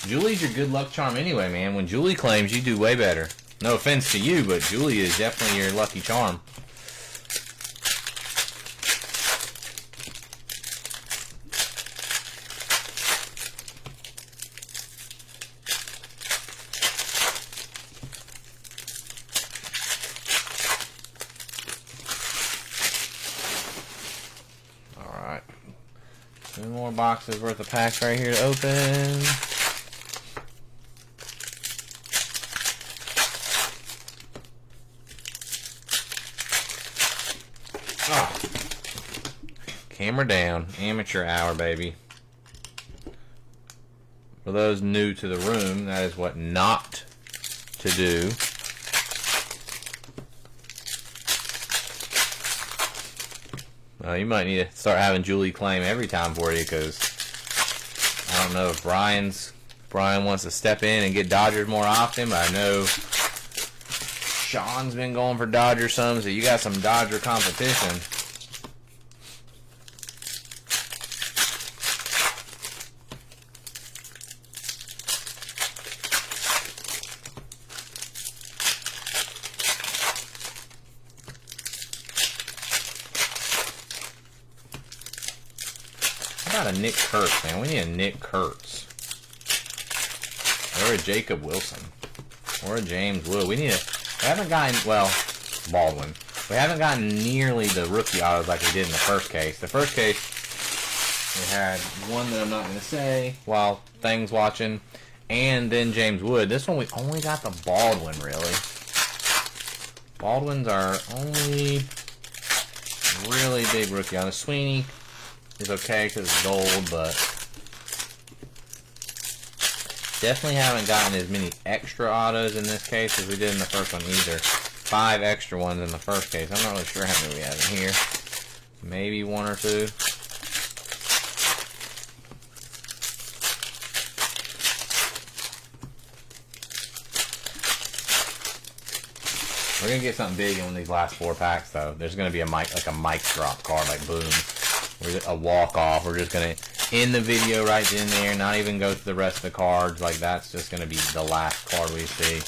Speaker 1: Julie's your good luck charm anyway, man. When Julie claims, you do way better. No offense to you, but Julie is definitely your lucky charm. Alright. 2 more boxes worth of packs right here to open. Oh. Camera down. Amateur hour, baby. For those new to the room, that is what not to do. You might need to start having Julie claim every time for you, because I don't know if Brian wants to step in and get Dodgers more often, but I know Sean's been going for Dodgers some, so you got some Dodger competition. How about a Nick Kurtz, man? We need a Nick Kurtz. Or a Jacob Wilson. Or a James Wood. We haven't gotten, well, Baldwin. We haven't gotten nearly the rookie autos like we did in the first case. The first case, we had one that I'm not going to say while Thang's watching, and then James Wood. This one we only got the Baldwin, really. Baldwin's our only really big rookie on the Sweeney. Is okay because it's gold, but definitely haven't gotten as many extra autos in this case as we did in the first one either. 5 extra ones in the first case. I'm not really sure how many we have in here. Maybe 1 or 2. We're gonna get something big in one of these last 4 packs, though. There's gonna be a mic drop card, like boom, a walk off. We're just gonna end the video right then and there, not even go through the rest of the cards. Like that's just gonna be the last card we see.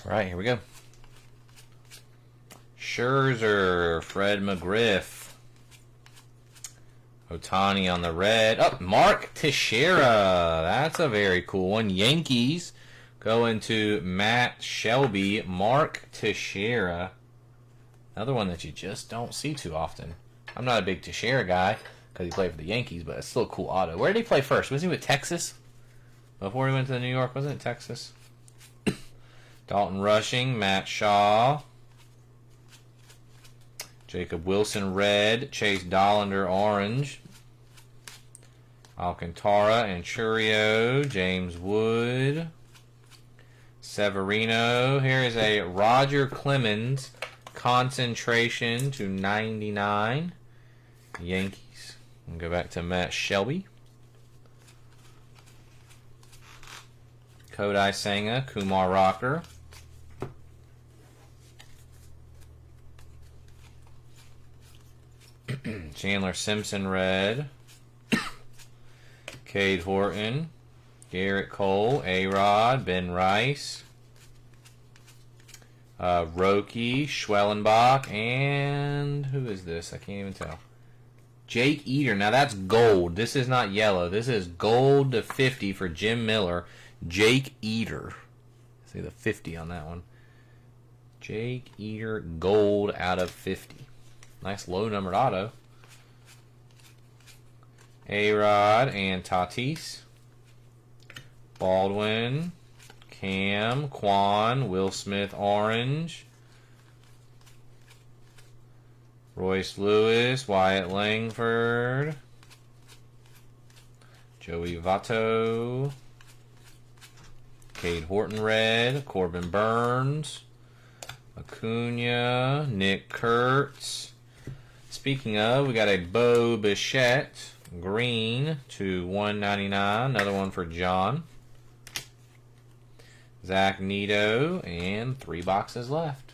Speaker 1: All right, here we go. Scherzer, Fred McGriff, Ohtani on the red. Oh, Mark Teixeira. That's a very cool one. Yankees going to Matt Shelby. Mark Teixeira. Another one that you just don't see too often. I'm not a big Teixeira guy because he played for the Yankees, but it's still a cool auto. Where did he play first? Was he with Texas? Before he went to New York, wasn't it Texas? Dalton Rushing, Matt Shaw, Jacob Wilson red, Chase Dollander orange, Alcantara and Churio, James Wood, Severino. Here is a Roger Clemens concentration to 99. Yankees. We'll go back to Matt Shelby. Kodai Senga, Kumar Rocker. Chandler Simpson red. Cade Horton, Garrett Cole, A-Rod, Ben Rice, Roki, Schwellenbach, and who is this? I can't even tell. Jake Eater. Now that's gold. This is not yellow. This is gold to 50 for Jim Miller. Jake Eater. See the 50 on that one. Jake Eater, gold out of 50. Nice low numbered auto. A-Rod and Tatis. Baldwin, Cam, Quan, Will Smith orange. Royce Lewis, Wyatt Langford. Joey Votto. Cade Horton red, Corbin Burns. Acuna, Nick Kurtz. Speaking of, we got a Bo Bichette green to 199. Another one for John. Zach Neto, and 3 boxes left.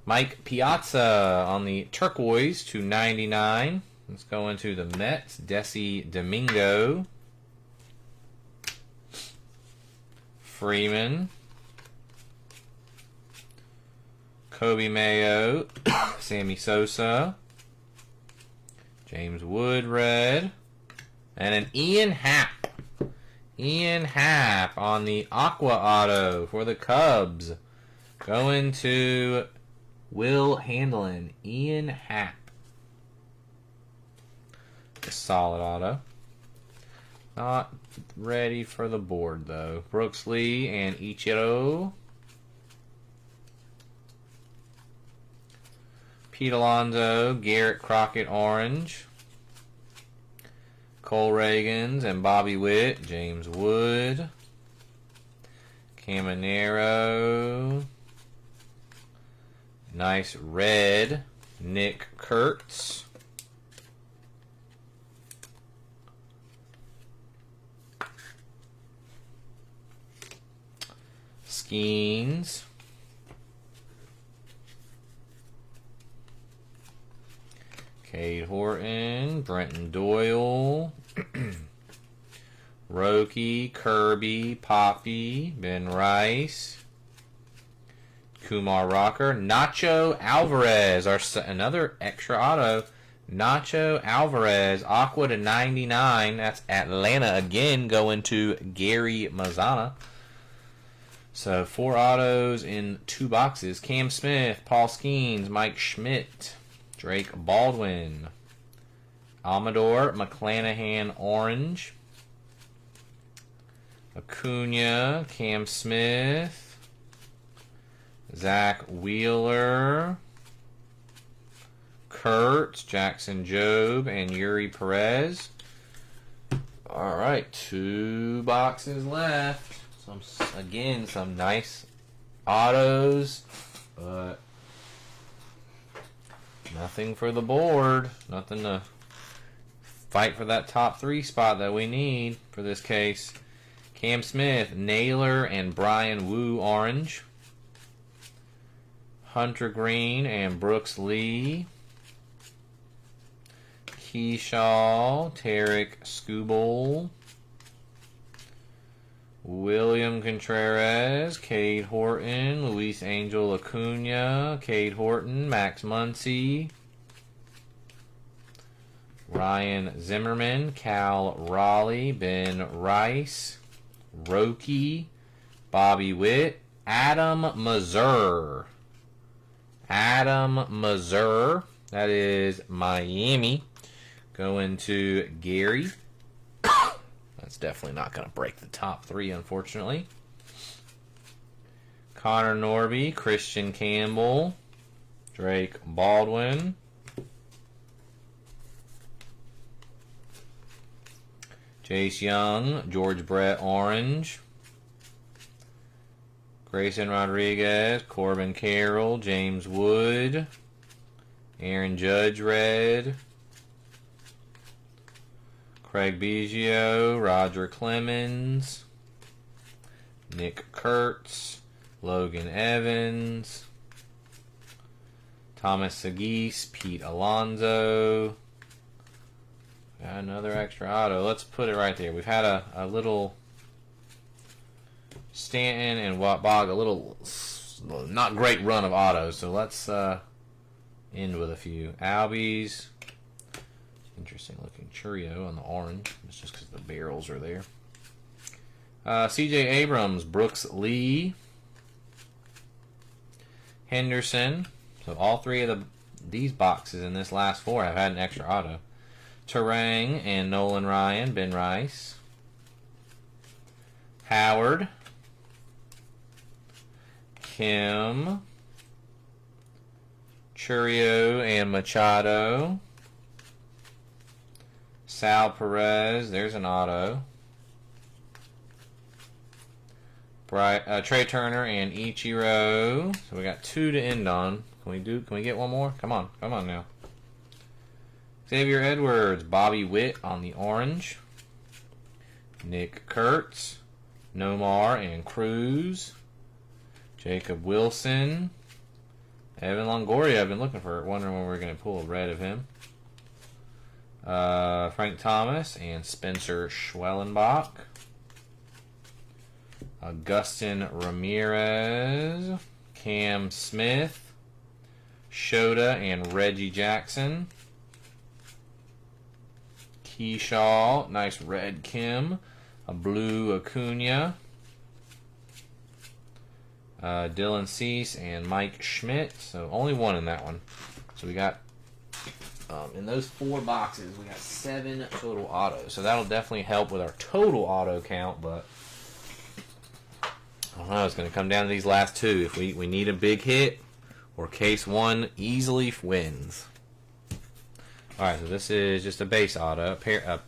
Speaker 1: Mike Piazza on the turquoise to 99. Let's go into the Mets. Desi Domingo. Freeman. Kobe Mayo. Sammy Sosa. James Wood red. And an Ian Happ. Ian Happ on the Aqua Auto for the Cubs. Going to Will Handlin. Ian Happ. A solid auto. Not ready for the board, though. Brooks Lee and Ichiro. Pete Alonso, Garrett Crockett orange. Cole Reagans and Bobby Witt, James Wood. Caminero. Nice red, Nick Kurtz. Skeens. Cade Horton, Brenton Doyle, Roki, Kirby, Poppy, Ben Rice, Kumar Rocker, Nacho Alvarez, another extra auto. Nacho Alvarez, Aqua to 99. That's Atlanta again, going to Gary Mazzana. So 4 autos in 2 boxes. Cam Smith, Paul Skeens, Mike Schmidt, Drake Baldwin, Amador McClanahan orange, Acuna, Cam Smith, Zach Wheeler, Kurtz, Jackson Jobe, and Yuri Perez. All right, 2 boxes left. Some nice autos, but nothing for the board. Nothing to fight for that top 3 spot that we need for this case. Cam Smith, Naylor, and Brian Wu orange. Hunter Green and Brooks Lee. Keyshaw, Tarek Skubal. William Contreras, Cade Horton, Luis Angel Acuna, Cade Horton, Max Muncy, Ryan Zimmerman, Cal Raleigh, Ben Rice, Roki, Bobby Witt, Adam Mazur. That is Miami. Going to Gary. That's definitely not going to break the top 3, unfortunately. Connor Norby, Christian Campbell, Drake Baldwin, Chase Young, George Brett orange, Grayson Rodriguez, Corbin Carroll, James Wood, Aaron Judge red, Craig Biggio, Roger Clemens, Nick Kurtz, Logan Evans, Thomas Sagis, Pete Alonso. Got another extra auto. Let's put it right there. We've had a little Stanton and Wattbog, a little not great run of autos. So let's end with a few. Albies. Interesting looking Churio on the orange. It's just because the barrels are there. CJ Abrams, Brooks Lee, Henderson. So all 3 of these boxes in this last 4 have had an extra auto. Terang and Nolan Ryan, Ben Rice, Howard, Kim, Churio and Machado, Sal Perez, there's an auto. Trey Turner and Ichiro. So we got 2 to end on. Can we get one more? Come on now. Xavier Edwards, Bobby Witt on the orange. Nick Kurtz, Nomar and Cruz. Jacob Wilson. Evan Longoria, I've been wondering when we're going to pull a red of him. Frank Thomas and Spencer Schwellenbach. Augustin Ramirez, Cam Smith, Shota and Reggie Jackson. Keyshaw, nice red Kim, a blue Acuna. Dylan Cease and Mike Schmidt. So only 1 in that one. So we got in those 4 boxes, we got 7 total autos. So that'll definitely help with our total auto count, but I don't know, it's going to come down to these last 2. If we need a big hit, or case 1 easily wins. Alright, so this is just a base auto, plain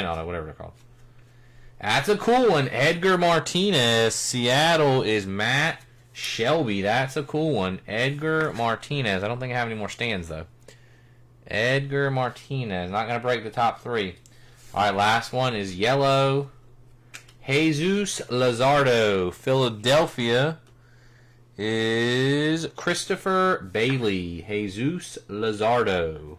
Speaker 1: auto, whatever they're called. That's a cool one. Edgar Martinez, Seattle is Matt Shelby. That's a cool one. Edgar Martinez. I don't think I have any more stands, though. Edgar Martinez. Not going to break the top 3. Alright, last one is yellow. Jesus Lazardo. Philadelphia is Christopher Bailey. Jesus Lazardo.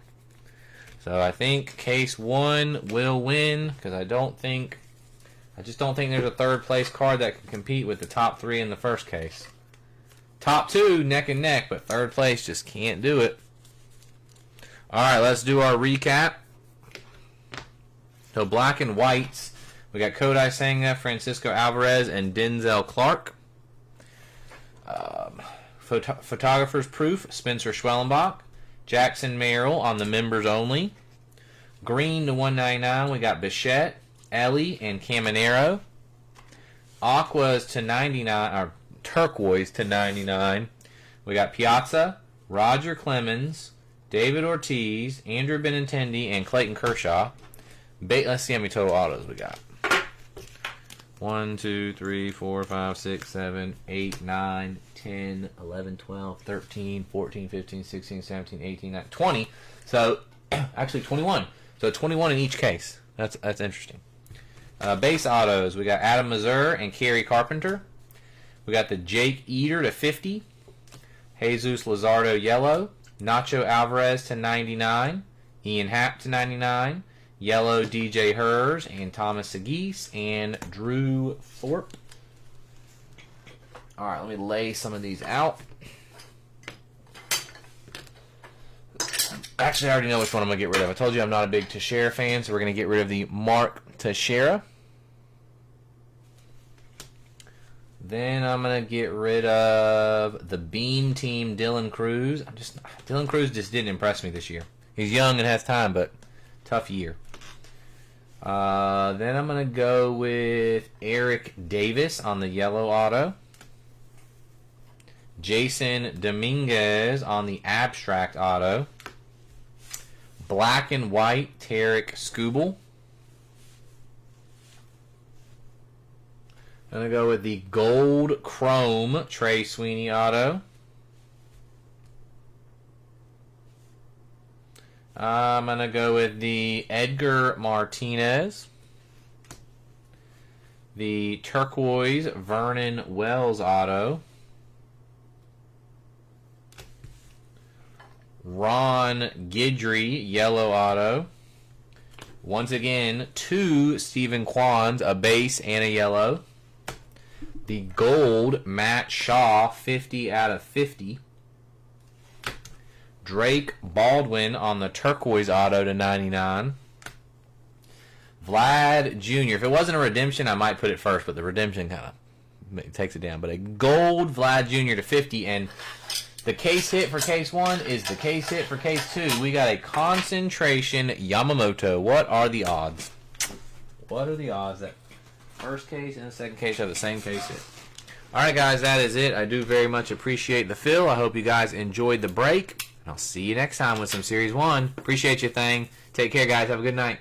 Speaker 1: So I think case 1 will win, because I just don't think there's a 3rd place card that can compete with the top 3 in the first case. Top 2 neck and neck, but 3rd place just can't do it. Alright, let's do our recap. So black and whites, we got Kodai Senga, Francisco Alvarez, and Denzel Clark. Photographer's Proof, Spencer Schwellenbach. Jackson Merrill on the members only. Green to 199, we got Bichette, Ellie, and Caminero. Aquas to 99, or turquoise to 99. We got Piazza, Roger Clemens, David Ortiz, Andrew Benintendi, and Clayton Kershaw. Let's see how many total autos we got. 1, 2, 3, 4, 5, 6, 7, 8, 9, 10, 11, 12, 13, 14, 15, 16, 17, 18, 19, 20. So, actually 21. So 21 in each case. That's interesting. Base autos, we got Adam Mazur and Kerry Carpenter. We got the Jake Eater to 50. Jesus Luzardo yellow. Nacho Alvarez to 99. Ian Happ to 99. Yellow DJ Hers and Thomas Segis and Drew Thorpe. All right, let me lay some of these out. Actually, I already know which one I'm going to get rid of. I told you I'm not a big Teixeira fan, so we're going to get rid of the Mark Teixeira. Then I'm going to get rid of the Beam Team Dylan Cruz. Dylan Cruz just didn't impress me this year. He's young and has time, but tough year. Then I'm going to go with Eric Davis on the yellow auto. Jason Dominguez on the abstract auto. Black and white Tarek Skubal. I'm going to go with the gold chrome Trey Sweeney auto. I'm going to go with the Edgar Martinez. The turquoise Vernon Wells auto. Ron Guidry yellow auto. Once again, 2 Stephen Kwans, a base and a yellow. The gold Matt Shaw, 50 out of 50. Drake Baldwin on the turquoise auto to 99. Vlad Jr. If it wasn't a redemption, I might put it first, but the redemption kind of takes it down. But a gold Vlad Jr. to 50, and the case hit for case 1 is the case hit for case 2. We got a concentration Yamamoto. What are the odds? What are the odds that first case and the second case have the same case hit? Alright guys, that is it. I do very much appreciate the fill. I hope you guys enjoyed the break. I'll see you next time with some Series 1. Appreciate your thing. Take care, guys. Have a good night.